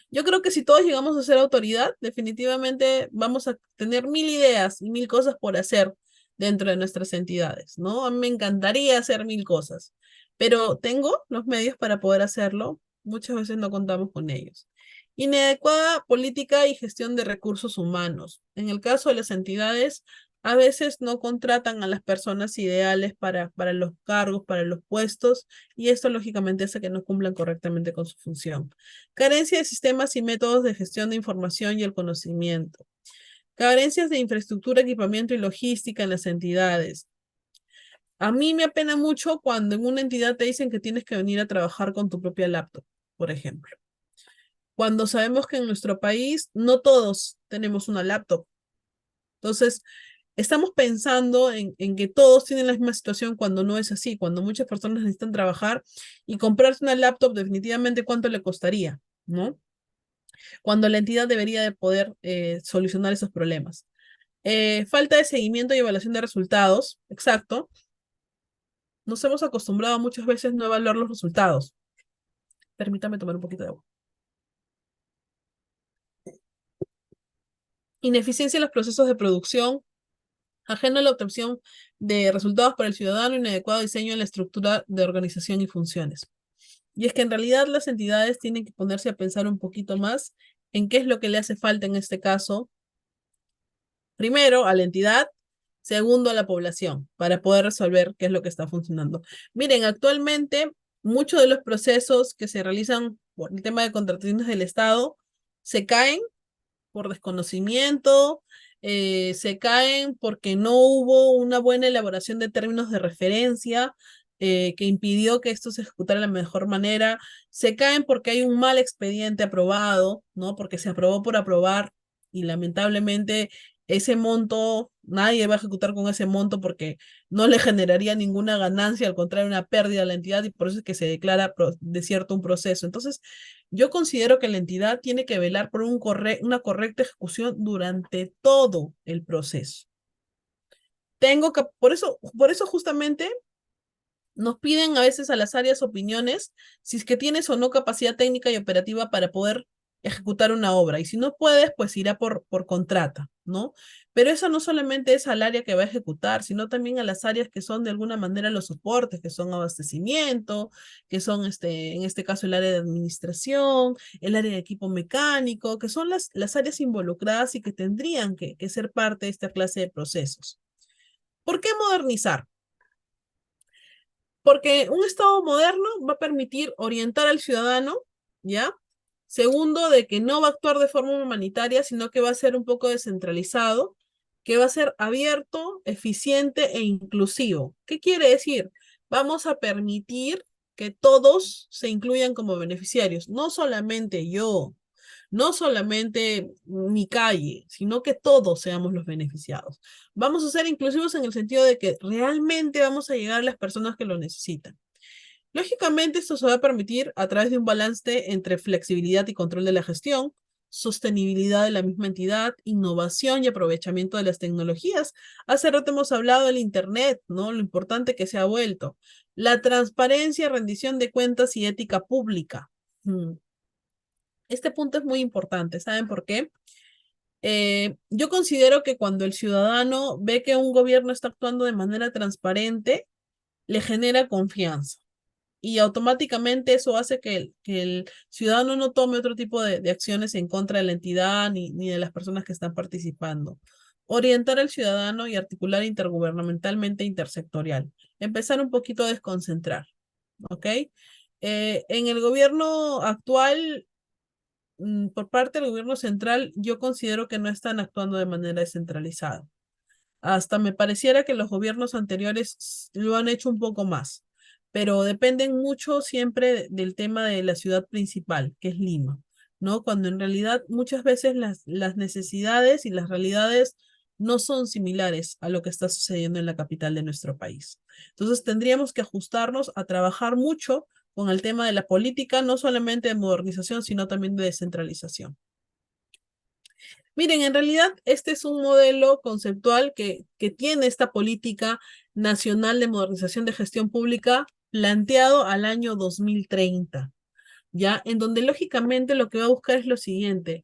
Yo creo que si todos llegamos a ser autoridad, definitivamente vamos a tener mil ideas y mil cosas por hacer dentro de nuestras entidades, ¿no? A mí me encantaría hacer mil cosas, pero tengo los medios para poder hacerlo. Muchas veces no contamos con ellos. Inadecuada política y gestión de recursos humanos. En el caso de las entidades, a veces no contratan a las personas ideales para los cargos, para los puestos, y esto lógicamente hace que no cumplan correctamente con su función. Carencia de sistemas y métodos de gestión de información y el conocimiento. Carencias de infraestructura, equipamiento y logística en las entidades. A mí me apena mucho cuando en una entidad te dicen que tienes que venir a trabajar con tu propia laptop, por ejemplo. Cuando sabemos que en nuestro país no todos tenemos una laptop. Entonces, estamos pensando en que todos tienen la misma situación cuando no es así, cuando muchas personas necesitan trabajar y comprarse una laptop definitivamente cuánto le costaría, ¿no? Cuando la entidad debería de poder solucionar esos problemas. Falta de seguimiento y evaluación de resultados, exacto. Nos hemos acostumbrado muchas veces no evaluar los resultados. Permítame tomar un poquito de agua. Ineficiencia en los procesos de producción, ajeno a la obtención de resultados para el ciudadano, inadecuado diseño en la estructura de organización y funciones. Y es que en realidad las entidades tienen que ponerse a pensar un poquito más en qué es lo que le hace falta en este caso, primero a la entidad, segundo a la población, para poder resolver qué es lo que está funcionando. Miren, actualmente muchos de los procesos que se realizan por el tema de contrataciones del Estado se caen por desconocimiento, se caen porque no hubo una buena elaboración de términos de referencia que impidió que esto se ejecutara de la mejor manera, se caen porque hay un mal expediente aprobado, ¿no? Porque se aprobó por aprobar y lamentablemente ese monto, nadie va a ejecutar con ese monto porque no le generaría ninguna ganancia, al contrario, una pérdida a la entidad y por eso es que se declara desierto un proceso. Entonces, yo considero que la entidad tiene que velar por una correcta ejecución durante todo el proceso. Por eso justamente nos piden a veces a las áreas opiniones si es que tienes o no capacidad técnica y operativa para poder ejecutar una obra. Y si no puedes, pues irá por contrata, ¿no? Pero eso no solamente es al área que va a ejecutar, sino también a las áreas que son de alguna manera los soportes, que son abastecimiento, que son en este caso el área de administración, el área de equipo mecánico, que son las áreas involucradas y que tendrían que ser parte de esta clase de procesos. ¿Por qué modernizar? Porque un Estado moderno va a permitir orientar al ciudadano, ¿ya? Segundo, de que no va a actuar de forma humanitaria, sino que va a ser un poco descentralizado, que va a ser abierto, eficiente e inclusivo. ¿Qué quiere decir? Vamos a permitir que todos se incluyan como beneficiarios, no solamente yo, no solamente mi calle, sino que todos seamos los beneficiados. Vamos a ser inclusivos en el sentido de que realmente vamos a llegar a las personas que lo necesitan. Lógicamente, esto se va a permitir a través de un balance entre flexibilidad y control de la gestión, sostenibilidad de la misma entidad, innovación y aprovechamiento de las tecnologías. Hace rato hemos hablado del Internet, ¿no? Lo importante que se ha vuelto. La transparencia, rendición de cuentas y ética pública. Este punto es muy importante, ¿saben por qué? Yo considero que cuando el ciudadano ve que un gobierno está actuando de manera transparente, le genera confianza y automáticamente eso hace que el ciudadano no tome otro tipo de acciones en contra de la entidad ni de las personas que están participando. orientar al ciudadano y articular intergubernamentalmente intersectorial. Empezar un poquito a desconcentrar, ¿ok? En el gobierno actual, por parte del gobierno central, yo considero que no están actuando de manera descentralizada. Hasta me pareciera que los gobiernos anteriores lo han hecho un poco más, pero dependen mucho siempre del tema de la ciudad principal, que es Lima, ¿no? Cuando en realidad muchas veces las necesidades y las realidades no son similares a lo que está sucediendo en la capital de nuestro país. Entonces tendríamos que ajustarnos a trabajar mucho con el tema de la política, no solamente de modernización, sino también de descentralización. Miren, en realidad este es un modelo conceptual que tiene esta política nacional de modernización de gestión pública planteado al año 2030, ¿ya? En donde lógicamente lo que va a buscar es lo siguiente,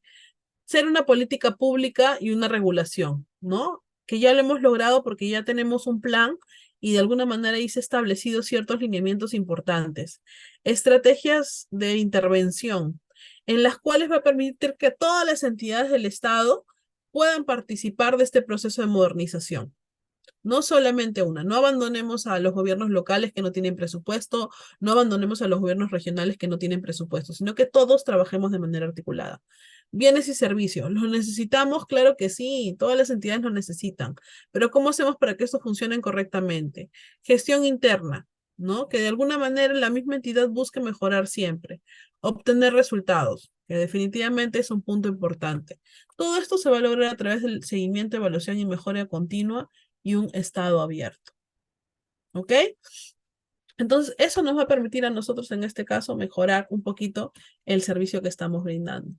ser una política pública y una regulación, ¿no? Que ya lo hemos logrado porque ya tenemos un plan y de alguna manera ahí se han establecido ciertos lineamientos importantes. Estrategias de intervención en las cuales va a permitir que todas las entidades del Estado puedan participar de este proceso de modernización. No solamente una, no abandonemos a los gobiernos locales que no tienen presupuesto, no abandonemos a los gobiernos regionales que no tienen presupuesto, sino que todos trabajemos de manera articulada. Bienes y servicios, ¿los necesitamos? Claro que sí, todas las entidades lo necesitan, pero ¿cómo hacemos para que esto funcione correctamente? Gestión interna, ¿no? Que de alguna manera la misma entidad busque mejorar siempre, obtener resultados, que definitivamente es un punto importante. Todo esto se va a lograr a través del seguimiento, evaluación y mejora continua y un estado abierto. ¿Ok? Entonces, eso nos va a permitir a nosotros, en este caso, mejorar un poquito el servicio que estamos brindando.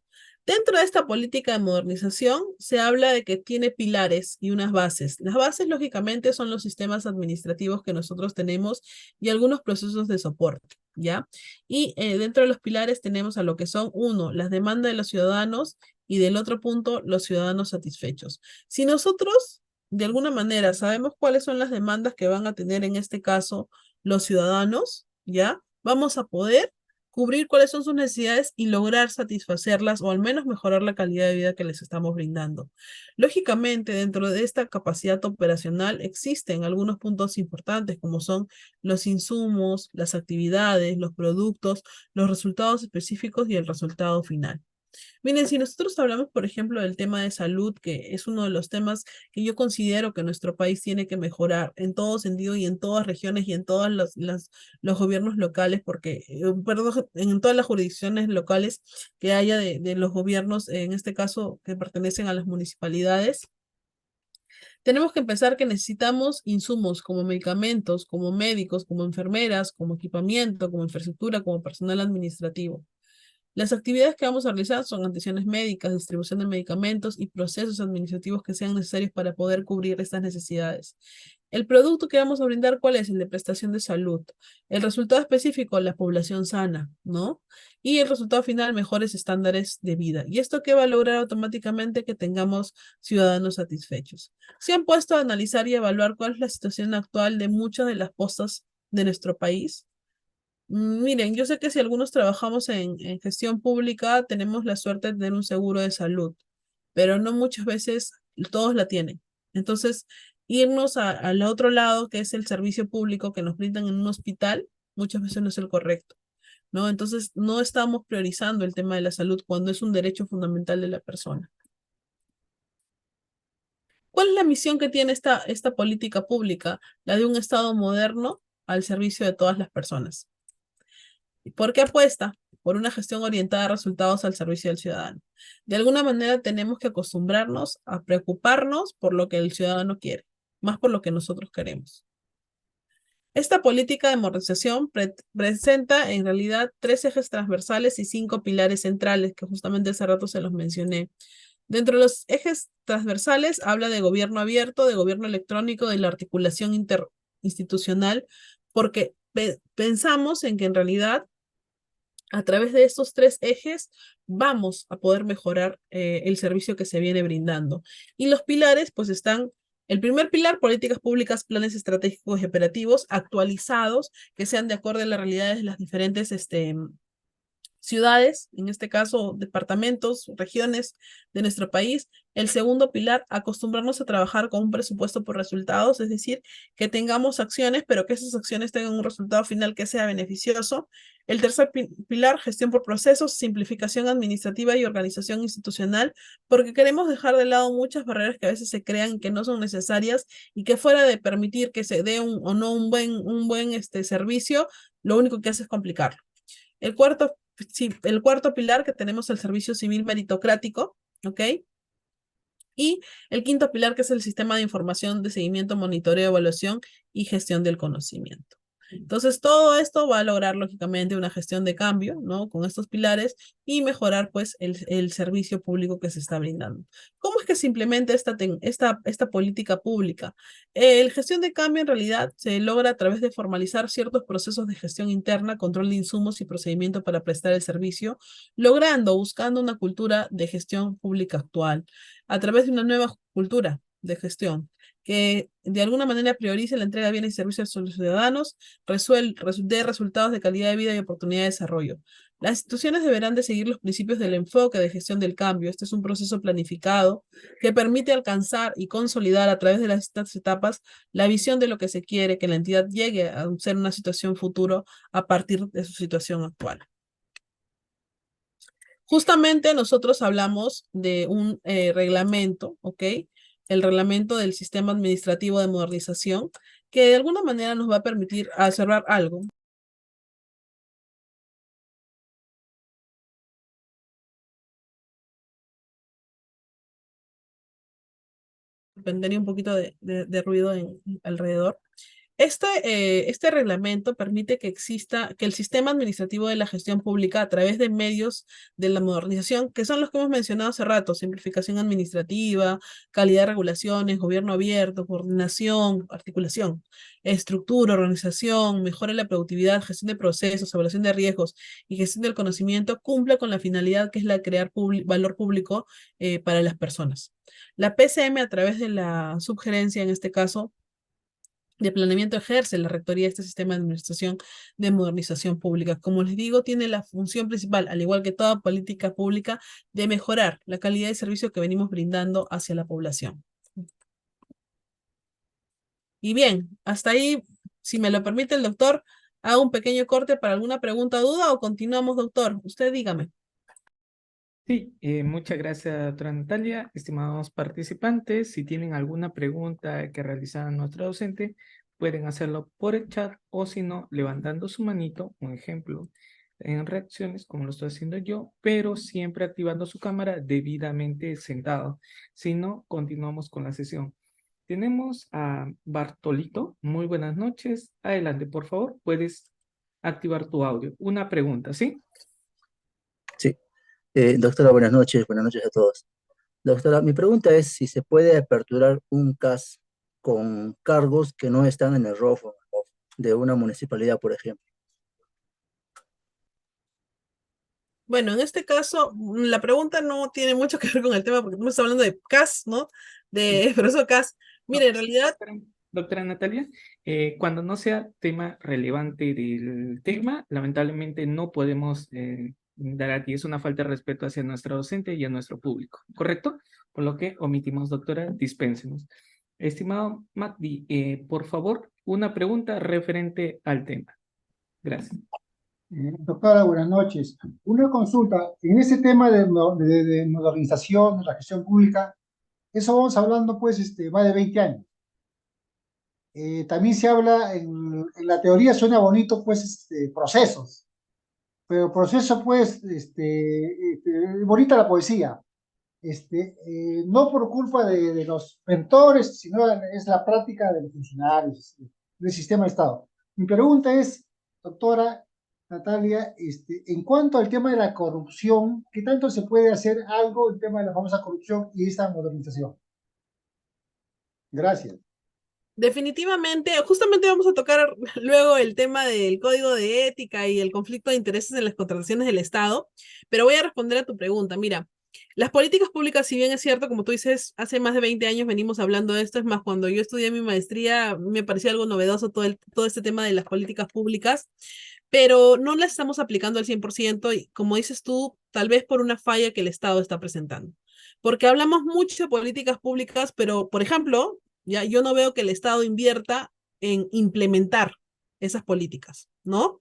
Dentro de esta política de modernización, se habla de que tiene pilares y unas bases. Las bases, lógicamente, son los sistemas administrativos que nosotros tenemos y algunos procesos de soporte, ¿ya? Y dentro de los pilares tenemos a lo que son, uno, las demandas de los ciudadanos y del otro punto, los ciudadanos satisfechos. Si nosotros, de alguna manera, sabemos cuáles son las demandas que van a tener en este caso los ciudadanos, ¿ya? Vamos a poder cubrir cuáles son sus necesidades y lograr satisfacerlas o al menos mejorar la calidad de vida que les estamos brindando. Lógicamente, dentro de esta capacidad operacional existen algunos puntos importantes como son los insumos, las actividades, los productos, los resultados específicos y el resultado final. Miren, si nosotros hablamos, por ejemplo, del tema de salud, que es uno de los temas que yo considero que nuestro país tiene que mejorar en todo sentido y en todas regiones y en todos los gobiernos locales, porque, perdón, en todas las jurisdicciones locales que haya de los gobiernos, en este caso, que pertenecen a las municipalidades, tenemos que pensar que necesitamos insumos como medicamentos, como médicos, como enfermeras, como equipamiento, como infraestructura, como personal administrativo. Las actividades que vamos a realizar son atenciones médicas, distribución de medicamentos y procesos administrativos que sean necesarios para poder cubrir estas necesidades. El producto que vamos a brindar, ¿cuál es? El de prestación de salud. El resultado específico, la población sana, ¿no? Y el resultado final, mejores estándares de vida. ¿Y esto qué va a lograr automáticamente? Que tengamos ciudadanos satisfechos. Se han puesto a analizar y evaluar cuál es la situación actual de muchas de las postas de nuestro país. Miren, yo sé que si algunos trabajamos en gestión pública, tenemos la suerte de tener un seguro de salud, pero no muchas veces todos la tienen. Entonces, irnos al otro lado, que es el servicio público que nos brindan en un hospital, muchas veces no es el correcto, ¿no? Entonces, no estamos priorizando el tema de la salud cuando es un derecho fundamental de la persona. ¿Cuál es la misión que tiene esta política pública? La de un Estado moderno al servicio de todas las personas. ¿Por qué apuesta? Por una gestión orientada a resultados al servicio del ciudadano. De alguna manera tenemos que acostumbrarnos a preocuparnos por lo que el ciudadano quiere, más por lo que nosotros queremos. Esta política de modernización presenta en realidad 3 ejes transversales y 5 pilares centrales, que justamente hace rato se los mencioné. Dentro de los ejes transversales habla de gobierno abierto, de gobierno electrónico, de la articulación interinstitucional, porque pensamos en que en realidad a través de estos 3 ejes vamos a poder mejorar el servicio que se viene brindando. Y los pilares, pues están, el primer pilar, políticas públicas, planes estratégicos y operativos actualizados, que sean de acuerdo a las realidades de las diferentes ciudades, en este caso departamentos, regiones de nuestro país. El segundo pilar, acostumbrarnos a trabajar con un presupuesto por resultados, es decir, que tengamos acciones, pero que esas acciones tengan un resultado final que sea beneficioso. El tercer pilar, gestión por procesos, simplificación administrativa y organización institucional, porque queremos dejar de lado muchas barreras que a veces se crean y que no son necesarias y que fuera de permitir que se dé un, o no un buen servicio, lo único que hace es complicarlo. El cuarto, sí, el cuarto pilar que tenemos el servicio civil meritocrático, ¿ok? Y el quinto pilar que es el sistema de información de seguimiento, monitoreo, evaluación y gestión del conocimiento. Entonces, todo esto va a lograr, lógicamente, una gestión de cambio, ¿no? Con estos pilares y mejorar, pues, el servicio público que se está brindando. ¿Cómo es que se implementa esta política pública? El gestión de cambio, en realidad, se logra a través de formalizar ciertos procesos de gestión interna, control de insumos y procedimiento para prestar el servicio, buscando una cultura de gestión pública actual, a través de una nueva cultura de gestión que de alguna manera priorice la entrega de bienes y servicios a los ciudadanos, dé resultados de calidad de vida y oportunidad de desarrollo. Las instituciones deberán de seguir los principios del enfoque de gestión del cambio. Este es un proceso planificado que permite alcanzar y consolidar a través de estas etapas la visión de lo que se quiere que la entidad llegue a ser una situación futuro a partir de su situación actual. Justamente nosotros hablamos de un reglamento, ¿ok? El reglamento del Sistema Administrativo de Modernización, que de alguna manera nos va a permitir observar algo. Tendría un poquito de ruido alrededor. Este reglamento permite que el sistema administrativo de la gestión pública, a través de medios de la modernización, que son los que hemos mencionado hace rato, simplificación administrativa, calidad de regulaciones, gobierno abierto, coordinación, articulación, estructura, organización, mejora la productividad, gestión de procesos, evaluación de riesgos y gestión del conocimiento, cumpla con la finalidad que es la de crear valor público para las personas. La PCM, a través de la subgerencia, en este caso, de planeamiento, ejerce la rectoría de este sistema de administración de modernización pública. Como les digo, tiene la función principal, al igual que toda política pública, de mejorar la calidad de servicio que venimos brindando hacia la población. Y bien, hasta ahí, si me lo permite el doctor, hago un pequeño corte para alguna pregunta o duda o continuamos, doctor. Usted dígame. Sí, muchas gracias, doctora Natalia. Estimados participantes, si tienen alguna pregunta que realizar a nuestra docente, pueden hacerlo por el chat o si no, levantando su manito, un ejemplo, en reacciones, como lo estoy haciendo yo, pero siempre activando su cámara debidamente sentado. Si no, continuamos con la sesión. Tenemos a Bartolito. Muy buenas noches. Adelante, por favor, puedes activar tu audio. Una pregunta, ¿sí? Sí, doctora, buenas noches a todos. Doctora, mi pregunta es si se puede aperturar un CAS con cargos que no están en el ROF de una municipalidad, por ejemplo. Bueno, en este caso, la pregunta no tiene mucho que ver con el tema porque estamos hablando de CAS, ¿no? De profesor CAS. No, Mire, en realidad, doctora Natalia, cuando no sea tema relevante del tema, lamentablemente no podemos dar aquí. Es una falta de respeto hacia nuestra docente y a nuestro público, ¿correcto? Por lo que omitimos, doctora, dispénsenos. Estimado Magdi, por favor, una pregunta referente al tema. Gracias. Doctora, buenas noches. Una consulta, en ese tema de modernización de la gestión pública, eso vamos hablando pues más de 20 años. También se habla, en la teoría suena bonito pues procesos, pero proceso pues, bonita la poesía, no por culpa de los mentores, sino es la práctica de los funcionarios del sistema de Estado. Mi pregunta es, doctora Natalia, en cuanto al tema de la corrupción, ¿qué tanto se puede hacer algo en el tema de la famosa corrupción y esta modernización? Gracias. definitivamente, justamente vamos a tocar luego el tema del código de ética y el conflicto de intereses en las contrataciones del Estado, pero voy a responder a tu pregunta. Mira, Las políticas públicas, si bien es cierto, como tú dices, hace más de 20 años venimos hablando de esto, es más, cuando yo estudié mi maestría me parecía algo novedoso todo este tema de las políticas públicas, pero no las estamos aplicando al 100% y como dices tú, tal vez por una falla que el Estado está presentando. Porque hablamos mucho de políticas públicas, pero, por ejemplo, ya yo no veo que el Estado invierta en implementar esas políticas, ¿no?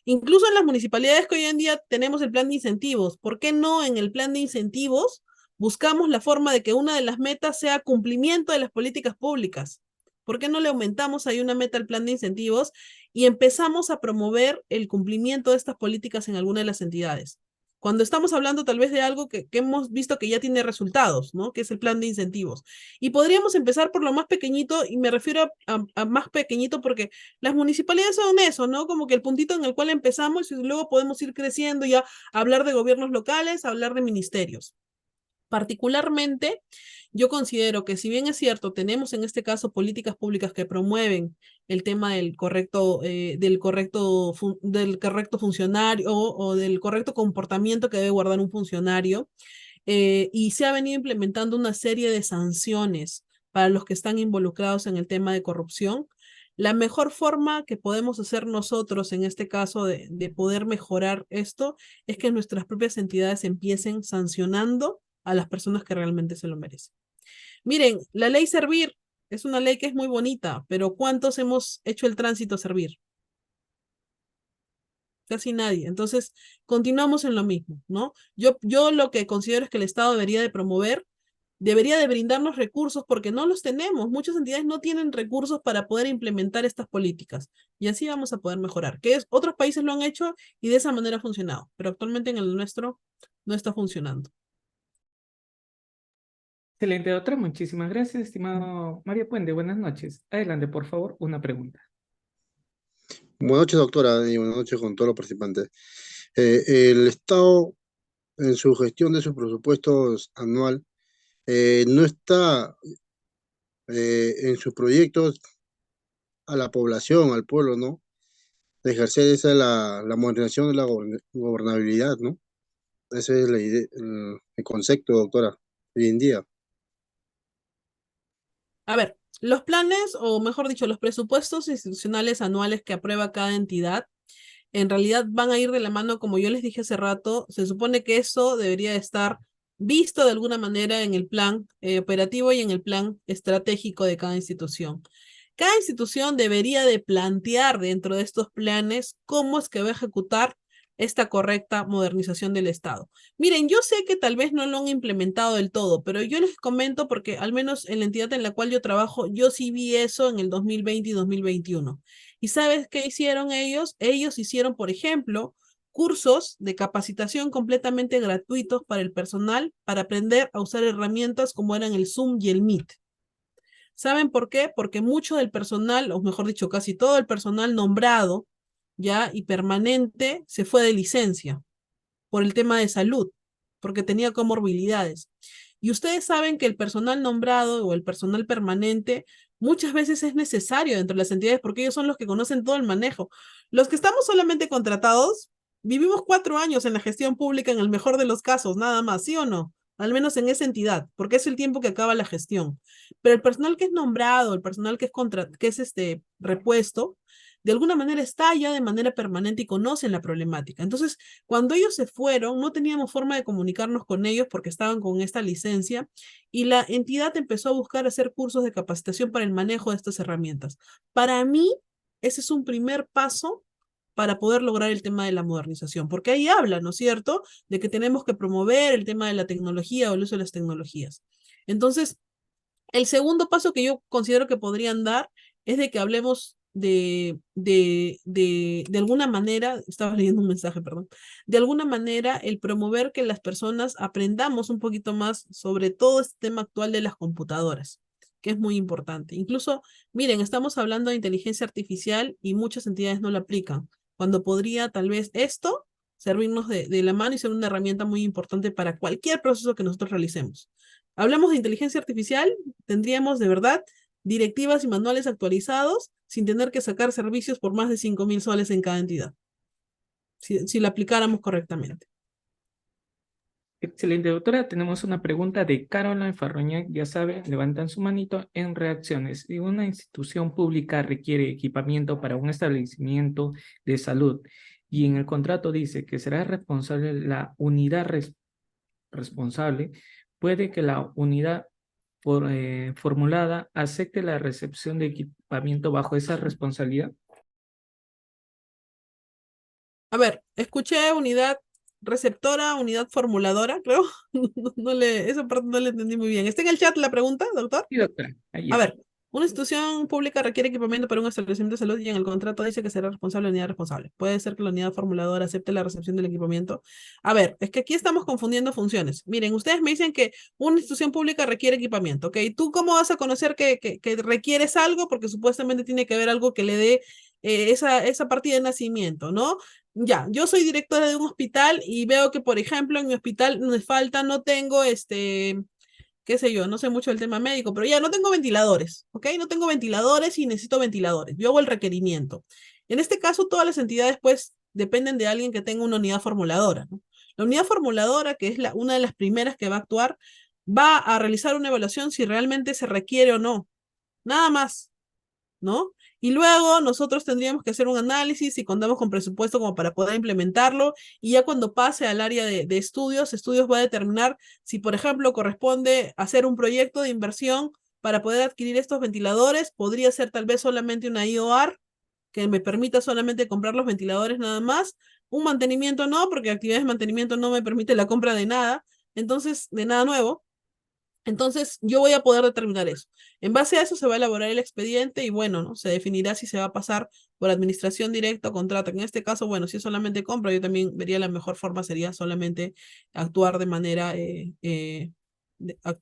Incluso en las municipalidades que hoy en día tenemos el plan de incentivos, ¿por qué no en el plan de incentivos buscamos la forma de que una de las metas sea cumplimiento de las políticas públicas? ¿Por qué no le aumentamos ahí una meta al plan de incentivos y empezamos a promover el cumplimiento de estas políticas en alguna de las entidades? Cuando estamos hablando tal vez de algo que hemos visto que ya tiene resultados, ¿no? Que es el plan de incentivos. Y podríamos empezar por lo más pequeñito, y me refiero a más pequeñito porque las municipalidades son eso, ¿no? Como que el puntito en el cual empezamos y luego podemos ir creciendo ya, hablar de gobiernos locales, hablar de ministerios. Particularmente, yo considero que si bien es cierto, tenemos en este caso políticas públicas que promueven el tema del correcto funcionario o del correcto comportamiento que debe guardar un funcionario, y se ha venido implementando una serie de sanciones para los que están involucrados en el tema de corrupción. La mejor forma que podemos hacer nosotros en este caso de poder mejorar esto es que nuestras propias entidades empiecen sancionando a las personas que realmente se lo merecen. Miren, la ley Servir es una ley que es muy bonita, pero ¿cuántos hemos hecho el tránsito a servir? Casi nadie. Entonces, continuamos en lo mismo, ¿no? Yo lo que considero es que el Estado debería de brindarnos recursos porque no los tenemos. Muchas entidades no tienen recursos para poder implementar estas políticas y así vamos a poder mejorar. Otros países lo han hecho y de esa manera ha funcionado, pero actualmente en el nuestro no está funcionando. Excelente, doctora. Muchísimas gracias, estimado María Puente. Buenas noches. Adelante, por favor, una pregunta. Buenas noches, doctora, y buenas noches con todos los participantes. El Estado, en su gestión de sus presupuestos anual, no está en sus proyectos a la población, al pueblo, ¿no? De ejercer esa la modernización de la gobernabilidad, ¿no? Ese es el concepto, doctora, hoy en día. A ver, los planes, o mejor dicho, los presupuestos institucionales anuales que aprueba cada entidad, en realidad van a ir de la mano, como yo les dije hace rato, se supone que eso debería estar visto de alguna manera en el plan operativo y en el plan estratégico de cada institución. Cada institución debería de plantear dentro de estos planes cómo es que va a ejecutar esta correcta modernización del Estado. Miren, yo sé que tal vez no lo han implementado del todo, pero yo les comento porque al menos en la entidad en la cual yo trabajo, yo sí vi eso en el 2020 y 2021. ¿Y sabes qué hicieron ellos? Ellos hicieron, por ejemplo, cursos de capacitación completamente gratuitos para el personal para aprender a usar herramientas como eran el Zoom y el Meet. ¿Saben por qué? Porque mucho del personal, o mejor dicho, casi todo el personal nombrado ya y permanente se fue de licencia por el tema de salud, porque tenía comorbilidades. Y ustedes saben que el personal nombrado o el personal permanente muchas veces es necesario dentro de las entidades porque ellos son los que conocen todo el manejo. Los que estamos solamente contratados, vivimos 4 años en la gestión pública en el mejor de los casos, nada más, ¿sí o no? Al menos en esa entidad, porque es el tiempo que acaba la gestión. Pero el personal que es nombrado, el personal que es repuesto, de alguna manera está ya de manera permanente y conocen la problemática. Entonces, cuando ellos se fueron, no teníamos forma de comunicarnos con ellos porque estaban con esta licencia y la entidad empezó a buscar hacer cursos de capacitación para el manejo de estas herramientas. Para mí, ese es un primer paso para poder lograr el tema de la modernización, porque ahí habla, ¿no es cierto?, de que tenemos que promover el tema de la tecnología o el uso de las tecnologías. Entonces, el segundo paso que yo considero que podrían dar es de que hablemos de alguna manera, estaba leyendo un mensaje, perdón, de alguna manera el promover que las personas aprendamos un poquito más sobre todo este tema actual de las computadoras, que es muy importante. Incluso, miren, estamos hablando de inteligencia artificial y muchas entidades no la aplican, cuando podría tal vez esto servirnos de la mano y ser una herramienta muy importante para cualquier proceso que nosotros realicemos. Hablamos de inteligencia artificial, tendríamos de verdad directivas y manuales actualizados sin tener que sacar servicios por más de 5.000 soles en cada entidad, si la aplicáramos correctamente. Excelente, doctora. Tenemos una pregunta de Caroline Farroña. Ya saben, levantan su manito en reacciones. Si una institución pública requiere equipamiento para un establecimiento de salud y en el contrato dice que será responsable la unidad responsable, puede que la unidad formulada acepte la recepción de equipamiento bajo esa responsabilidad. A ver, escuché unidad receptora, unidad formuladora, creo. Esa parte no le entendí muy bien. ¿Está en el chat la pregunta, doctor? Sí, doctora, ahí A está. ver, una institución pública requiere equipamiento para un establecimiento de salud y en el contrato dice que será responsable la unidad responsable. Puede ser que la unidad formuladora acepte la recepción del equipamiento. A ver, es que aquí estamos confundiendo funciones. Miren, ustedes me dicen que una institución pública requiere equipamiento, ¿ok? ¿Tú cómo vas a conocer que requieres algo? Porque supuestamente tiene que haber algo que le dé esa partida de nacimiento, ¿no? Ya, yo soy directora de un hospital y veo que, por ejemplo, en mi hospital me falta, no tengo qué sé yo, no sé mucho del tema médico, pero ya no tengo ventiladores, ¿ok? No tengo ventiladores y necesito ventiladores. Yo hago el requerimiento. En este caso, todas las entidades, pues, dependen de alguien que tenga una unidad formuladora, ¿no? La unidad formuladora, que es una de las primeras que va a actuar, va a realizar una evaluación si realmente se requiere o no. Nada más, ¿no? Y luego nosotros tendríamos que hacer un análisis si contamos con presupuesto como para poder implementarlo y ya cuando pase al área de estudios va a determinar si, por ejemplo, corresponde hacer un proyecto de inversión para poder adquirir estos ventiladores, podría ser tal vez solamente una IOR que me permita solamente comprar los ventiladores nada más, un mantenimiento no, porque actividades de mantenimiento no me permite la compra de nada, entonces, de nada nuevo. Entonces, yo voy a poder determinar eso. En base a eso se va a elaborar el expediente y bueno, ¿no? Se definirá si se va a pasar por administración directa o contrato. En este caso, bueno, si es solamente compra, yo también vería la mejor forma sería solamente actuar de manera,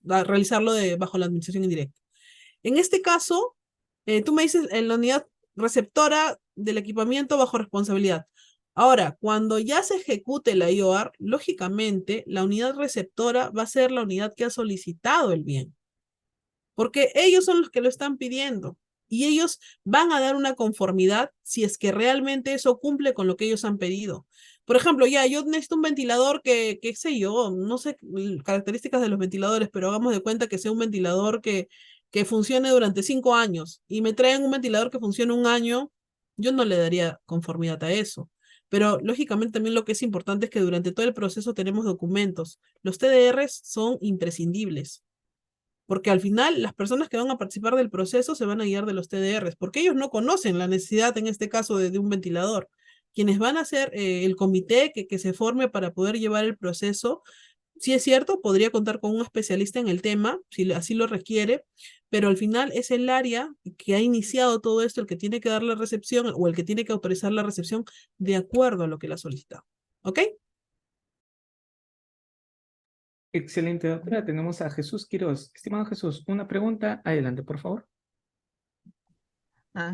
realizarlo bajo la administración indirecta. En este caso, tú me dices en la unidad receptora del equipamiento bajo responsabilidad. Ahora, cuando ya se ejecute la IOR, lógicamente la unidad receptora va a ser la unidad que ha solicitado el bien, porque ellos son los que lo están pidiendo y ellos van a dar una conformidad si es que realmente eso cumple con lo que ellos han pedido. Por ejemplo, ya yo necesito un ventilador qué sé yo, no sé características de los ventiladores, pero hagamos de cuenta que sea un ventilador que funcione durante 5 años y me traen un ventilador que funcione un año, yo no le daría conformidad a eso. Pero lógicamente también lo que es importante es que durante todo el proceso tenemos documentos. Los TDRs son imprescindibles porque al final las personas que van a participar del proceso se van a guiar de los TDRs, porque ellos no conocen la necesidad, en este caso, de un ventilador. Quienes van a ser el comité que se forme para poder llevar el proceso, si es cierto, podría contar con un especialista en el tema, si así lo requiere, pero al final es el área que ha iniciado todo esto el que tiene que dar la recepción o el que tiene que autorizar la recepción de acuerdo a lo que la ha solicitado. ¿Ok? Excelente, doctora. Tenemos a Jesús Quiroz. Estimado Jesús, una pregunta. Adelante, por favor.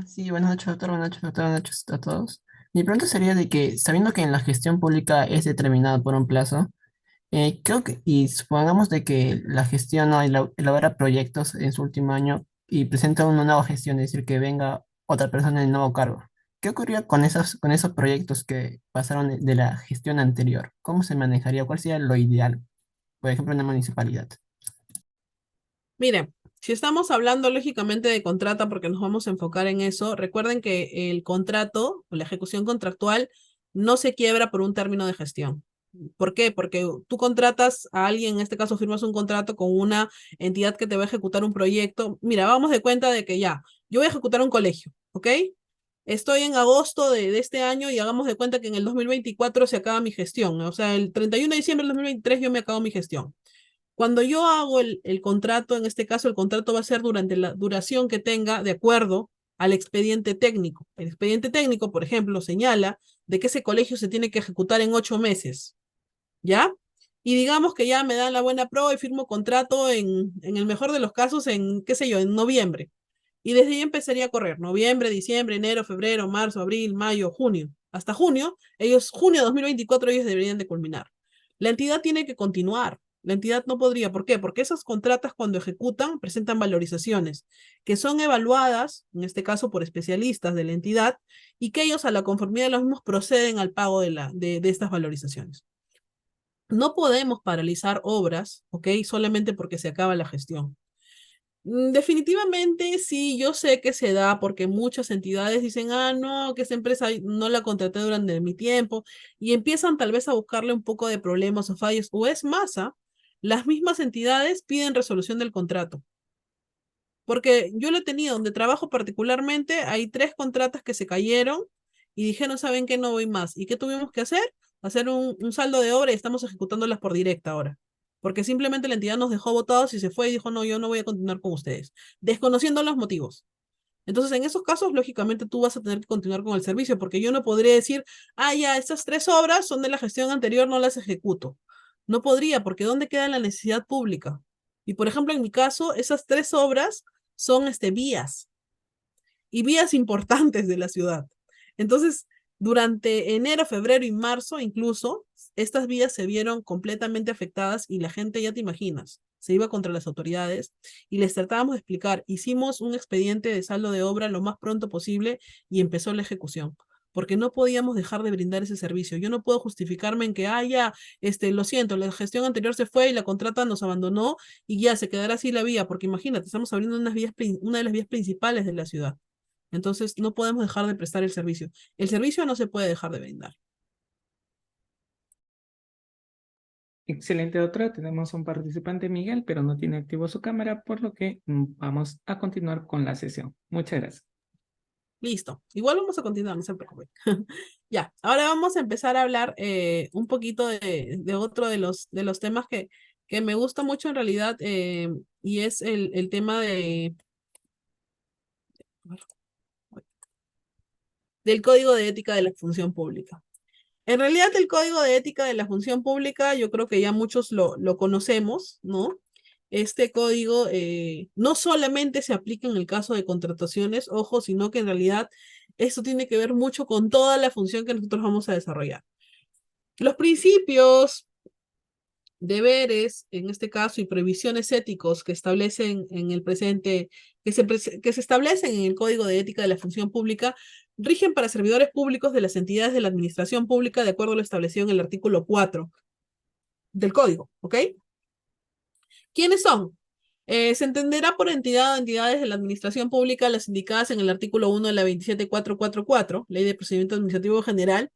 Sí, buenas noches, doctor, buenas noches, doctor, buenas noches a todos. Mi pregunta sería de que, sabiendo que en la gestión pública es determinado por un plazo, creo que, y supongamos de que la gestión no elabora proyectos en su último año y presenta una nueva gestión, es decir, que venga otra persona en el nuevo cargo. ¿Qué ocurría con esos proyectos que pasaron de la gestión anterior? ¿Cómo se manejaría? ¿Cuál sería lo ideal? Por ejemplo, en la municipalidad. Miren, si estamos hablando lógicamente de contrata, porque nos vamos a enfocar en eso, recuerden que el contrato o la ejecución contractual no se quiebra por un término de gestión. ¿Por qué? Porque tú contratas a alguien, en este caso firmas un contrato con una entidad que te va a ejecutar un proyecto. Mira, vamos de cuenta de que ya, yo voy a ejecutar un colegio, ¿ok? Estoy en agosto de este año y hagamos de cuenta que en el 2024 se acaba mi gestión. O sea, el 31 de diciembre del 2023 yo me acabo mi gestión. Cuando yo hago el contrato, en este caso el contrato va a ser durante la duración que tenga de acuerdo al expediente técnico. El expediente técnico, por ejemplo, señala de que ese colegio se tiene que ejecutar en 8 meses, ¿ya? Y digamos que ya me dan la buena prueba y firmo contrato en el mejor de los casos en, qué sé yo, en noviembre. Y desde ahí empezaría a correr, noviembre, diciembre, enero, febrero, marzo, abril, mayo, junio. Hasta junio, junio de 2024 ellos deberían de culminar. La entidad tiene que continuar. La entidad no podría. ¿Por qué? Porque esas contratas cuando ejecutan presentan valorizaciones que son evaluadas, en este caso por especialistas de la entidad, y que ellos a la conformidad de los mismos proceden al pago de estas valorizaciones. No podemos paralizar obras, ¿ok? Solamente porque se acaba la gestión. Definitivamente sí, yo sé que se da porque muchas entidades dicen, ah, no, que esta empresa no la contraté durante mi tiempo y empiezan tal vez a buscarle un poco de problemas o fallos, o es masa, las mismas entidades piden resolución del contrato. Porque yo lo he tenido, donde trabajo particularmente, hay 3 contratas que se cayeron y dije, no saben qué, no voy más. ¿Y qué tuvimos que hacer? Hacer un saldo de obra y estamos ejecutándolas por directa ahora. Porque simplemente la entidad nos dejó botados y se fue y dijo, no, yo no voy a continuar con ustedes, desconociendo los motivos. Entonces, en esos casos, lógicamente, tú vas a tener que continuar con el servicio, porque yo no podría decir, ah, ya, estas 3 obras son de la gestión anterior, no las ejecuto. No podría, porque ¿dónde queda la necesidad pública? Y, por ejemplo, en mi caso, esas 3 obras son vías y vías importantes de la ciudad. Entonces, durante enero, febrero y marzo, incluso, estas vías se vieron completamente afectadas y la gente, ya te imaginas, se iba contra las autoridades y les tratábamos de explicar. Hicimos un expediente de saldo de obra lo más pronto posible y empezó la ejecución. Porque no podíamos dejar de brindar ese servicio. Yo no puedo justificarme en que, ah, ya, lo siento, la gestión anterior se fue y la contrata nos abandonó y ya se quedará así la vía, porque imagínate, estamos abriendo una de las vías principales de la ciudad. Entonces, no podemos dejar de prestar el servicio. El servicio no se puede dejar de brindar. Excelente, doctora. Tenemos un participante, Miguel, pero no tiene activo su cámara, por lo que vamos a continuar con la sesión. Muchas gracias. Listo. Igual vamos a continuar, no se preocupen. Ya, ahora vamos a empezar a hablar un poquito de otro de los temas que me gusta mucho en realidad, y es el tema del Código de Ética de la Función Pública. En realidad, el Código de Ética de la Función Pública, yo creo que ya muchos lo conocemos, ¿no? Este código no solamente se aplica en el caso de contrataciones, ojo, sino que en realidad esto tiene que ver mucho con toda la función que nosotros vamos a desarrollar. Los principios, deberes, en este caso, y previsiones éticos que establecen en el presente, que se establecen en el Código de Ética de la Función Pública, rigen para servidores públicos de las entidades de la administración pública de acuerdo a lo establecido en el artículo 4 del Código, ¿ok? ¿Quiénes son? Se entenderá por entidad o entidades de la administración pública las indicadas en el artículo 1 de la 27444, Ley de Procedimiento Administrativo General,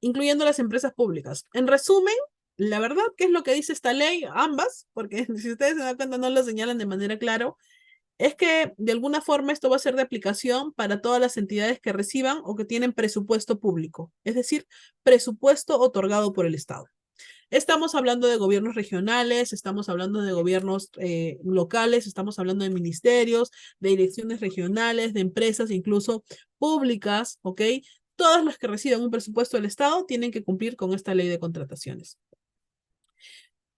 incluyendo las empresas públicas. En resumen, la verdad, ¿qué es lo que dice esta ley? Ambas, porque si ustedes se dan cuenta no lo señalan de manera clara, es que de alguna forma esto va a ser de aplicación para todas las entidades que reciban o que tienen presupuesto público, es decir, presupuesto otorgado por el Estado. Estamos hablando de gobiernos regionales, estamos hablando de gobiernos locales, estamos hablando de ministerios, de direcciones regionales, de empresas incluso públicas, ¿ok? Todas las que reciban un presupuesto del Estado tienen que cumplir con esta ley de contrataciones.